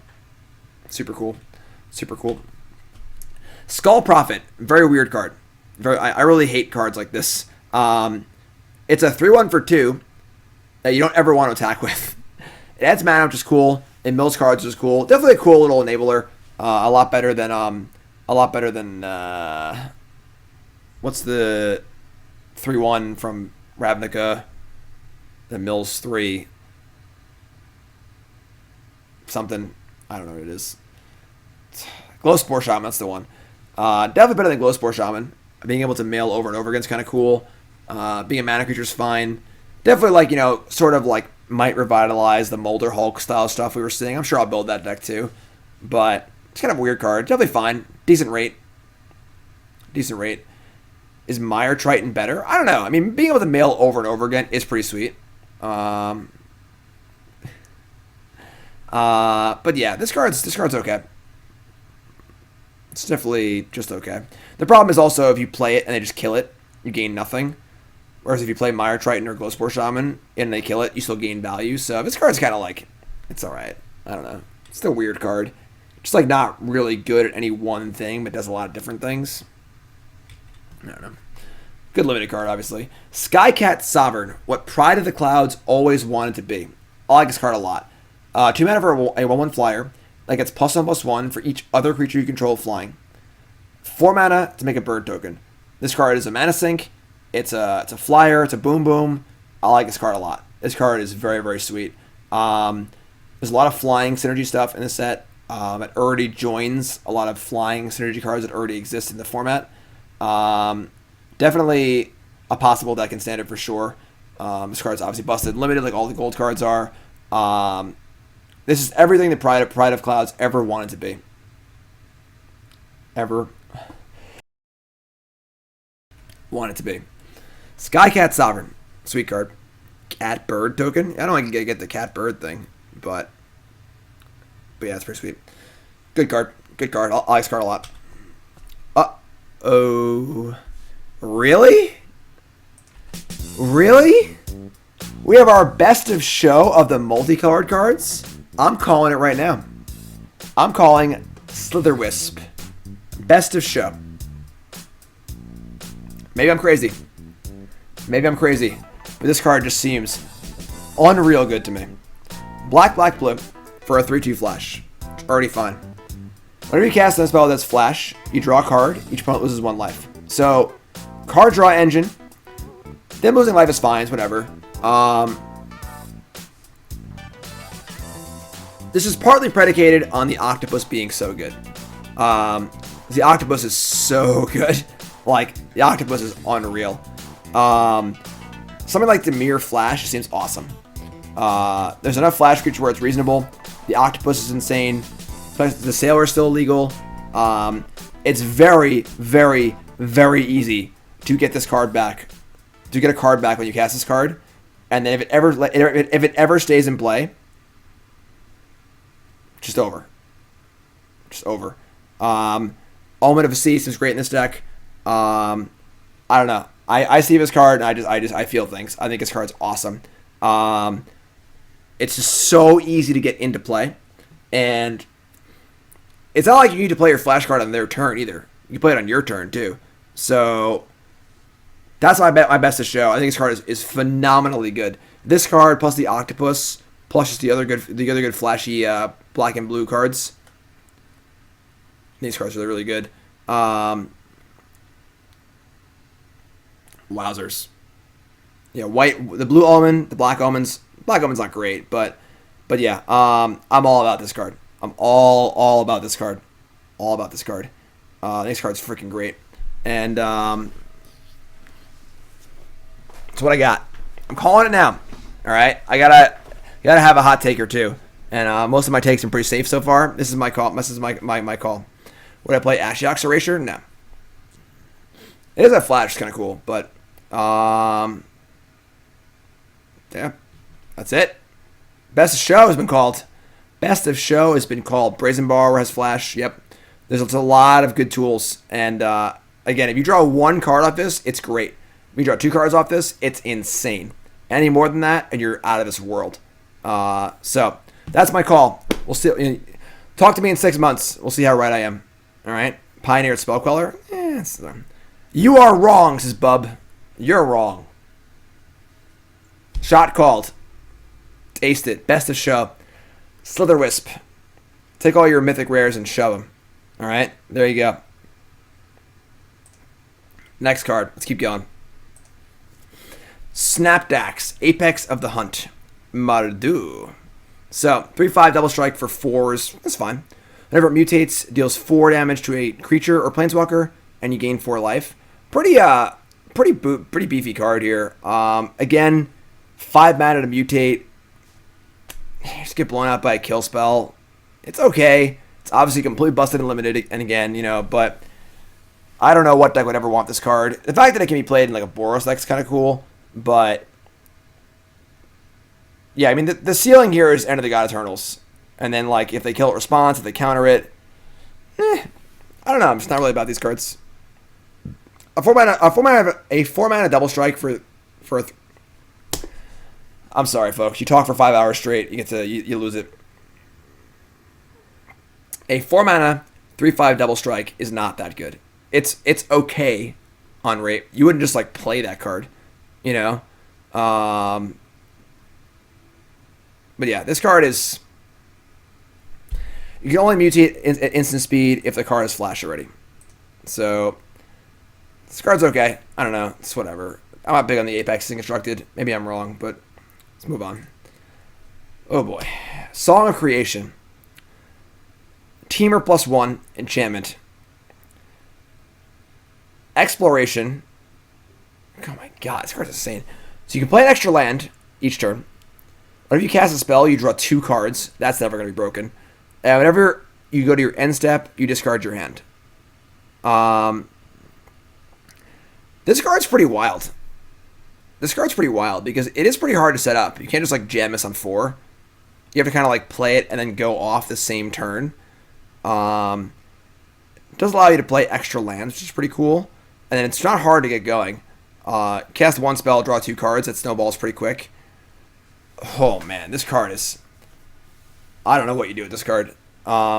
Speaker 1: super cool. Super cool. Skull Prophet, very weird card. I really hate cards like this. It's a 3/1 for 2 that you don't ever want to attack with. It adds mana, which is cool. It mills cards, which is cool. Definitely a cool little enabler. A lot better than what's the 3/1 from Ravnica? The mills 3 something. I don't know what it is. Glowspore Shaman, that's the one. Definitely better than Glowspore Shaman. Being able to mail over and over again is kind of cool. Being a mana creature is fine. Definitely like, sort of like might revitalize the Molder Hulk style stuff we were seeing. I'm sure I'll build that deck too. But it's kind of a weird card. Definitely fine. Decent rate. Decent rate. Is Mire Triton better? I don't know. I mean, being able to mail over and over again is pretty sweet. But yeah, this card's okay. It's definitely just okay. The problem is also if you play it and they just kill it, you gain nothing. Whereas if you play Mire Triton or Glowspore Shaman and they kill it, you still gain value. So this card's kind of like, it's alright. I don't know. It's still a weird card. Just like not really good at any one thing, but does a lot of different things. I don't know. Good limited card, obviously. Skycat Sovereign. What Pride of the Clouds always wanted to be. I like this card a lot. 2 mana for a 1/1 flyer that gets +1/+1 for each other creature you control flying. 4 mana to make a bird token. This card is a mana sink. It's a flyer. It's a boom boom. I like this card a lot. This card is very, very sweet. There's a lot of flying synergy stuff in the set. It already joins a lot of flying synergy cards that already exist in the format. Definitely a possible deck in standard for sure. This card's obviously busted limited like all the gold cards are. This is everything that Pride of Clouds ever wanted to be. Ever wanted to be. Skycat Sovereign. Sweet card. Cat Bird token. I don't like to get the cat bird thing, but yeah, it's pretty sweet. Good card. Good card. I like this card a lot. Uh-oh. Really? Really? We have our best of show of the multicolored cards. I'm calling it right now. I'm calling Slither Wisp. Best of show. Maybe I'm crazy. Maybe I'm crazy. But this card just seems unreal good to me. Black, black, blue for a 3/2 flash. Already fine. Whenever you cast a spell that's flash, you draw a card. Each opponent loses 1 life. So, card draw engine. Them losing life is fine. It's whatever. This is partly predicated on the octopus being so good. The octopus is so good. Like, the octopus is unreal. Something like the Mere Flash seems awesome. There's enough flash creature where it's reasonable. The octopus is insane. The sailor is still illegal. It's very, very, very easy to get this card back. To get a card back when you cast this card. And then if it ever stays in play, just over. Just over. Omen of the Sea seems great in this deck. I don't know. I see this card and I feel things. I think this card's awesome. It's just so easy to get into play. And it's not like you need to play your flash card on their turn either. You can play it on your turn too. So that's my best to show. I think this card is phenomenally good. This card plus the octopus plus just the other good flashy black and blue cards. These cards are really good. Wowzers. Yeah, the blue almond, the black almonds. Black almond's not great, but yeah, I'm all about this card. I'm all about this card. All about this card. This card's freaking great. And that's what I got. I'm calling it now. All right, I gotta have a hot take or two. And most of my takes are pretty safe so far. This is my call. This is my call. Would I play Ashiok's Erasure? No. It is a flash. It's kind of cool, but yeah, that's it. Best of show has been called. Best of show has been called. Brazen Borrower has flash. Yep. There's a lot of good tools. And again, if you draw 1 card off this, it's great. If you draw 2 cards off this, it's insane. Any more than that, and you're out of this world. So that's my call. We'll see. Talk to me in 6 months. We'll see how right I am. All right. Pioneered Spellqueller. You are wrong, says Bub. You're wrong. Shot called. Taste it. Best of show. Slither Wisp. Take all your mythic rares and shove them. All right. There you go. Next card. Let's keep going. Snapdax. Apex of the Hunt. Mardu. So, 3/5 double strike for 4s. That's fine. Whenever it mutates, deals 4 damage to a creature or planeswalker, and you gain 4 life. Pretty beefy card here. Again, 5 mana to mutate. Just get blown out by a kill spell. It's okay. It's obviously completely busted and limited, and again, but I don't know what deck would ever want this card. The fact that it can be played in like a Boros deck is kind of cool, but yeah, I mean, the ceiling here is End of the God Eternals. And then, like, if they kill it response, if they counter it, I don't know. I'm just not really about these cards. A 4-mana double strike for I'm sorry, folks. You talk for 5 hours straight, you lose it. A 4-mana 3/5 double strike is not that good. It's okay on rate. You wouldn't just like play that card, But yeah, this card is. You can only mutate at instant speed if the card is flash already. So this card's okay. I don't know. It's whatever. I'm not big on the Apex thing constructed. Maybe I'm wrong, but let's move on. Oh boy. Song of Creation. Teamer +1 enchantment. Exploration. Oh my god, this card's insane. So you can play an extra land each turn. Whenever you cast a spell, you draw 2 cards. That's never going to be broken. And whenever you go to your end step, you discard your hand. This card's pretty wild. This card's pretty wild because it is pretty hard to set up. You can't just like jam this on 4. You have to kind of like play it and then go off the same turn. It does allow you to play extra lands, which is pretty cool. And then it's not hard to get going. Cast 1 spell, draw 2 cards. That snowballs pretty quick. Oh man, this card is... I don't know what you do with this card.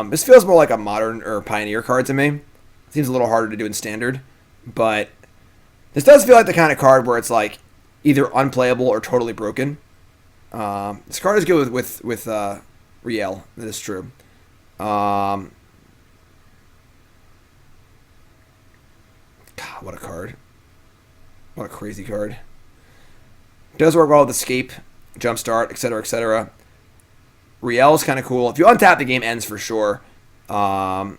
Speaker 1: This feels more like a modern or pioneer card to me. It seems a little harder to do in standard. But this does feel like the kind of card where it's like either unplayable or totally broken. This card is good with Riel. That is true. God, what a card. What a crazy card. Does work well with Escape, Jumpstart, etc., etc. Riel is kind of cool. If you untap, the game ends for sure. Not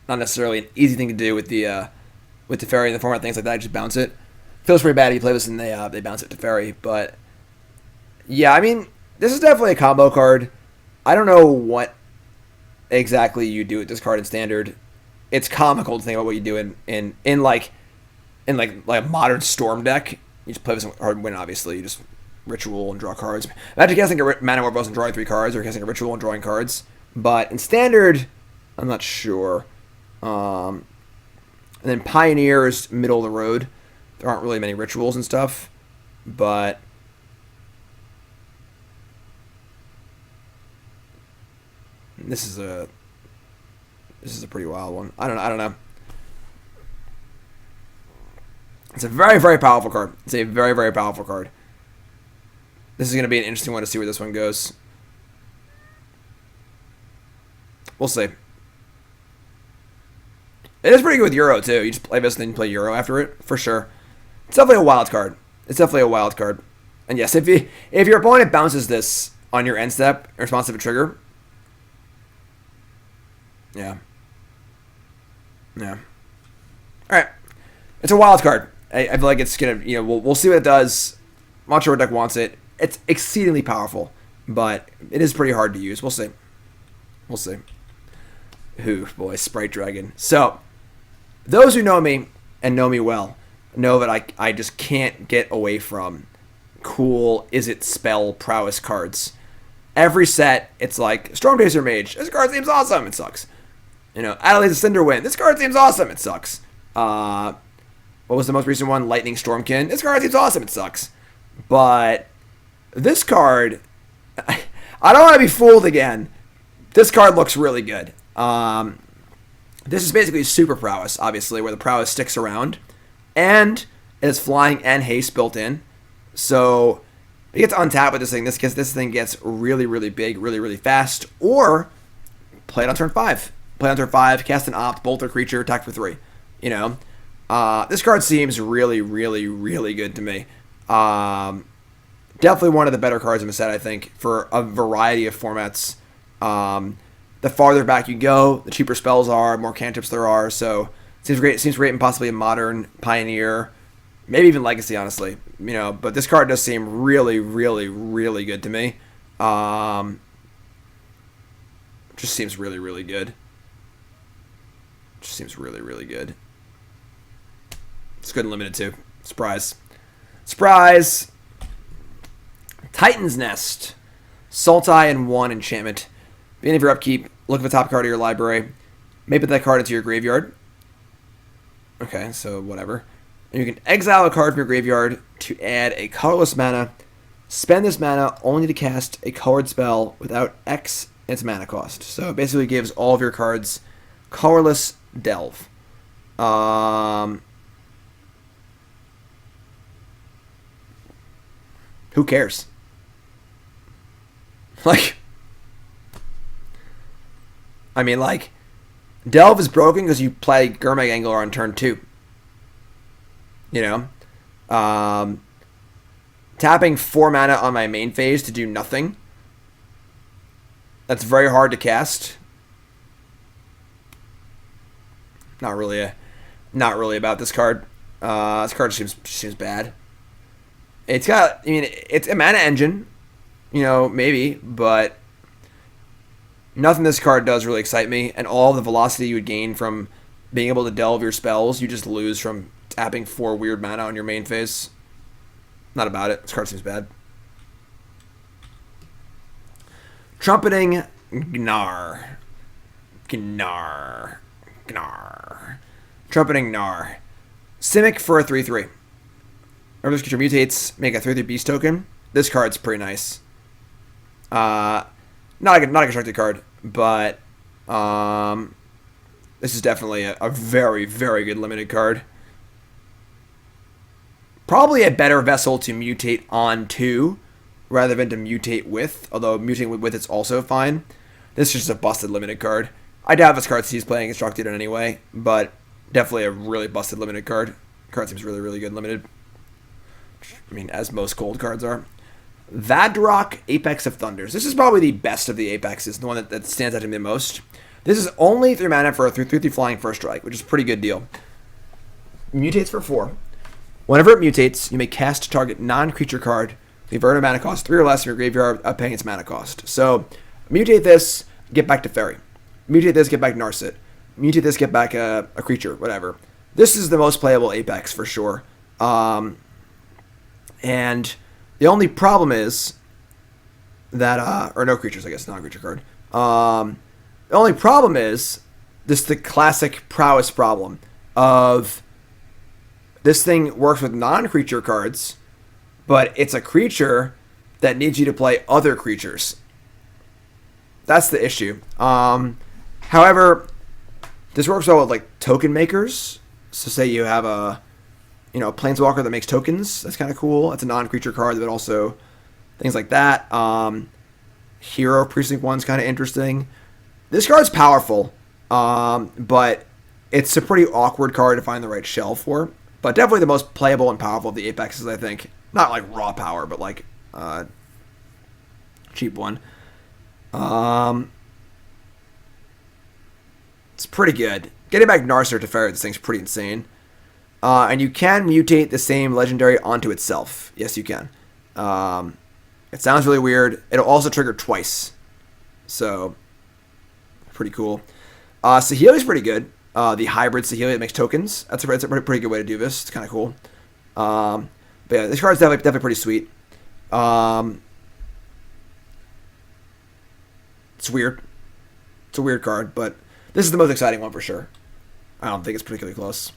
Speaker 1: necessarily an easy thing to do with the Teferi and the format, things like that. Just bounce it. Feels pretty bad if you play this and they bounce it to Teferi. But yeah, I mean, this is definitely a combo card. I don't know what exactly you do with this card in standard. It's comical to think about what you do in a modern Storm deck. You just play this hard and win, obviously. You just ritual and draw cards. Imagine casting a Mana Warpos and drawing 3 cards, or casting a ritual and drawing cards. But in standard, I'm not sure. And then Pioneer is middle of the road. There aren't really many rituals and stuff. But this is a pretty wild one. I don't know. It's a very, very powerful card. It's a very, very powerful card. This is going to be an interesting one to see where this one goes. We'll see. It is pretty good with Euro, too. You just play this and then you play Euro after it, for sure. It's definitely a wild card. And yes, if your opponent bounces this on your end step in response to a trigger, yeah. Alright. It's a wild card. I feel like it's going to, we'll see what it does. I'm not sure what deck wants it. It's exceedingly powerful, but it is pretty hard to use. We'll see. Ooh, boy, Sprite Dragon. So, those who know me and know me well know that I just can't get away from cool Izzet spell prowess cards. Every set, it's like, Stormchaser Mage. This card seems awesome. It sucks. Adelaide's Cinderwind. This card seems awesome. It sucks. What was the most recent one? Lightning Stormkin. This card seems awesome. It sucks. But this card, I don't want to be fooled again. This card looks really good. This is basically super prowess, obviously, where the prowess sticks around. And it has flying and haste built in. So you get to untap with this thing. This thing gets really, really big, really, really fast. Or play it on turn 5. Cast an opt, bolt or creature, attack for 3. This card seems really, really, really good to me. Definitely one of the better cards in the set, I think, for a variety of formats. The farther back you go, the cheaper spells are, more cantrips there are. So it seems great in possibly a modern Pioneer Maybe even Legacy, honestly. But this card does seem really, really, really good to me. Just seems really, really good. Just seems really, really good. It's good and limited too. Surprise. Surprise! Titan's Nest. Sultai and 1 enchantment. Beginning of your upkeep, look at the top card of your library. May put that card into your graveyard. Okay, so whatever. And you can exile a card from your graveyard to add a colorless mana. Spend this mana only to cast a colored spell without X in its mana cost. So it basically gives all of your cards colorless delve. Who cares? Delve is broken because you play Gurmag Angler on turn 2. Tapping 4 mana on my main phase to do nothing. That's very hard to cast. Not really about this card. This card seems bad. It's a mana engine, maybe, but nothing this card does really excite me, and all the velocity you would gain from being able to delve your spells, you just lose from tapping 4 weird mana on your main phase. Not about it. This card seems bad. Trumpeting Gnar. Trumpeting Gnar. Simic for a 3/3. Whenever this creature mutates, make a 3/3 beast token. This card's pretty nice. Not a constructed card, but this is definitely a very, very good limited card. Probably a better vessel to mutate onto rather than to mutate with, although mutating with it's also fine. This is just a busted limited card. I doubt this card sees playing constructed in any way, but definitely a really busted limited card. Card seems really, really good limited. As most cold cards are. Vadrock, Apex of Thunders. This is probably the best of the Apexes, the one that stands out to me the most. This is only 3 mana for a 3/3 flying first strike, which is a pretty good deal. Mutates for 4. Whenever it mutates, you may cast target non-creature card, convert a mana cost 3 or less from your graveyard without paying its mana cost. So, mutate this, get back to Fairy. Mutate this, get back Narset. Mutate this, get back a creature, whatever. This is the most playable Apex for sure. And the only problem is that, or no creatures, I guess, non-creature card. The only problem is the classic prowess problem of this thing works with non-creature cards, but it's a creature that needs you to play other creatures. That's the issue. However, this works well with token makers. So say you have a Planeswalker that makes tokens. That's kind of cool. That's a non-creature card, but also things like that. Hero Precinct 1's kind of interesting. This card's powerful, but it's a pretty awkward card to find the right shell for. But definitely the most playable and powerful of the Apexes, I think. Not raw power, but cheap one. It's pretty good. Getting back Narset to Ferret, this thing's pretty insane. And you can mutate the same legendary onto itself. Yes, you can. It sounds really weird. It'll also trigger twice. So, pretty cool. Saheli's pretty good. The hybrid Sahelia that makes tokens. That's a pretty good way to do this. It's kind of cool. But yeah, this card's definitely pretty sweet. It's weird. It's a weird card, but this is the most exciting one for sure. I don't think it's particularly close.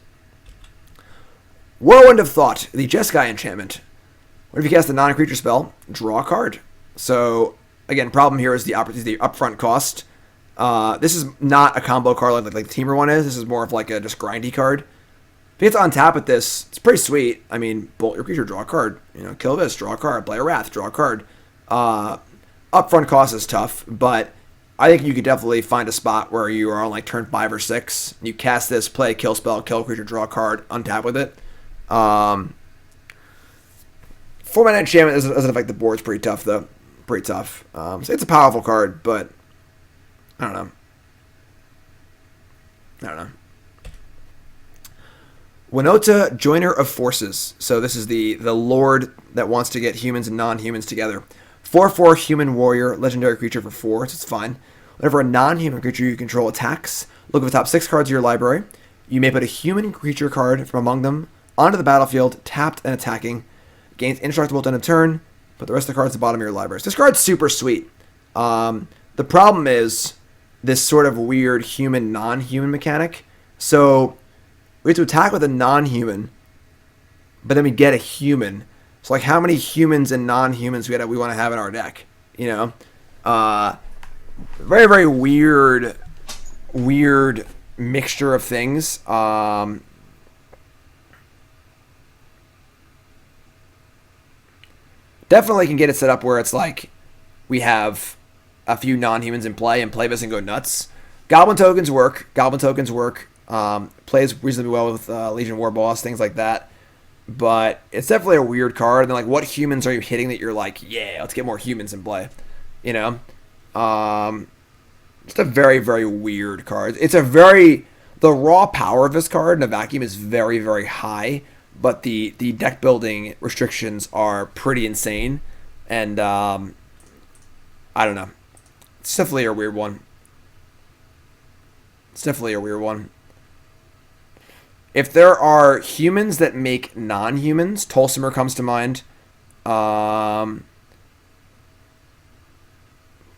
Speaker 1: Whirlwind of Thought, the Jeskai enchantment. When you cast a non-creature spell, draw a card. So, again, problem here is the upfront cost. This is not a combo card like the Teamer one is. This is more of a just grindy card. If you get to untap with this, it's pretty sweet. Bolt your creature, draw a card. Kill this, draw a card. Play a Wrath, draw a card. Upfront cost is tough, but I think you could definitely find a spot where you are on turn 5 or 6. You cast this, play a kill spell, kill a creature, draw a card, untap with it. 4-mana enchantment doesn't affect the board. It's pretty tough, though. Pretty tough. So it's a powerful card, but I don't know. Winota, Joiner of Forces. So this is the lord that wants to get humans and non-humans together. 4/4 human warrior, legendary creature for 4, so it's fine. Whenever a non-human creature you control attacks, look at the top 6 cards of your library. You may put a human creature card from among them onto the battlefield, tapped and attacking. Gains indestructible at the end of turn. Put the rest of the cards at the bottom of your library. So this card's super sweet. The problem is this sort of weird human, non-human mechanic. So we have to attack with a non-human, but then we get a human. So like, how many humans and non-humans we want to have in our deck? You know, very, very weird mixture of things. Definitely can get it set up where it's like we have a few non-humans in play and play this and go nuts. Goblin tokens work. Plays reasonably well with Legion War Boss, things like that. But it's definitely a weird card. And like, what humans are you hitting that you're like, yeah, let's get more humans in play? You know? Just a very, very weird card. The raw power of this card in a vacuum is very, very high. But the deck building restrictions are pretty insane. And I don't know. It's definitely a weird one. If there are humans that make non-humans, Tolsimer comes to mind.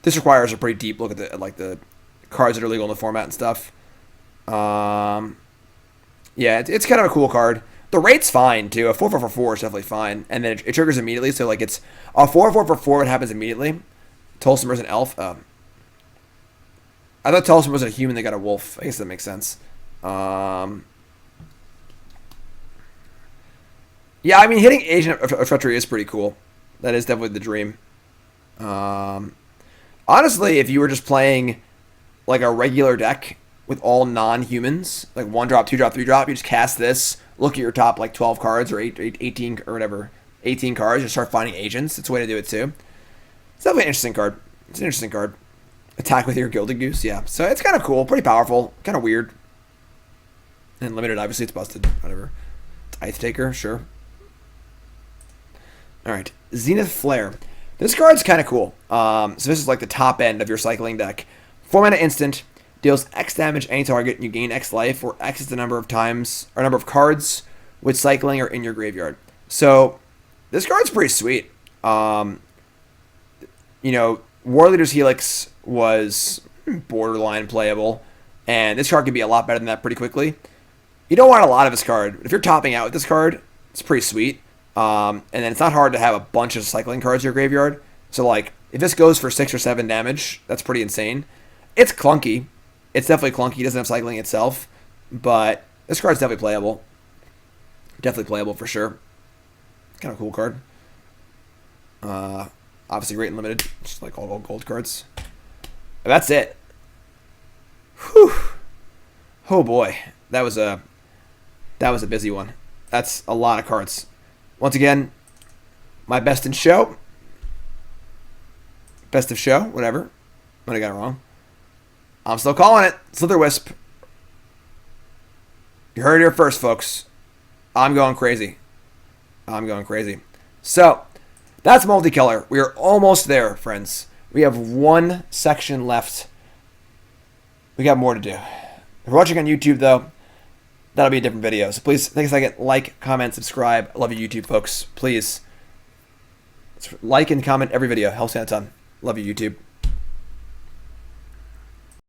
Speaker 1: This requires a pretty deep look at the cards that are legal in the format and stuff. Yeah, it's kind of a cool card. The rate's fine too. A 4/4 for 4 is definitely fine, and then it triggers immediately. So like, it's a 4/4 for 4. It happens immediately. Tolsimer's an elf. I thought Tolsimer was a human that got a wolf. I guess that makes sense. Yeah, I mean, hitting Agent of Treachery is pretty cool. That is definitely the dream. Honestly, if you were just playing like a regular deck with all non-humans, like 1-drop, 2-drop, 3-drop, you just cast this, look at your top like 12 cards or 18 or whatever, 18 cards, and start finding agents. It's a way to do it too. It's definitely an interesting card. It's an interesting card. Attack with your Gilded Goose, yeah. So it's kind of cool, pretty powerful, kind of weird. And limited, obviously, it's busted. Whatever. Tithe Taker, sure. Alright, Zenith Flare. This card's kind of cool. So this is like the top end of your cycling deck. 4-mana instant, deals X damage any target, and you gain X life, or X is the number of times, or number of cards with cycling or in your graveyard. So this card's pretty sweet. You know, War Leader's Helix was borderline playable, and this card can be a lot better than that pretty quickly. You don't want a lot of this card. If you're topping out with this card, it's pretty sweet. And then it's not hard to have a bunch of cycling cards in your graveyard. So like, if this goes for 6 or 7 damage, that's pretty insane. It's clunky. It's definitely clunky. It doesn't have cycling itself, but this card's definitely playable. Definitely playable for sure. Kind of a cool card. Obviously great and limited, just like all gold cards. And that's it. Whew. Oh boy, that was a busy one. That's a lot of cards. Once again, my best in show. Best of show, whatever. Might have got it wrong. I'm still calling it. Slither Wisp. You heard it here first, folks. I'm going crazy. So, that's multicolor. We are almost there, friends. We have one section left. We got more to do. If you're watching on YouTube, though, that'll be a different video. So please take a second, like, comment, subscribe. I love you, YouTube folks. Please like and comment every video. Helps me out a ton. Love you, YouTube.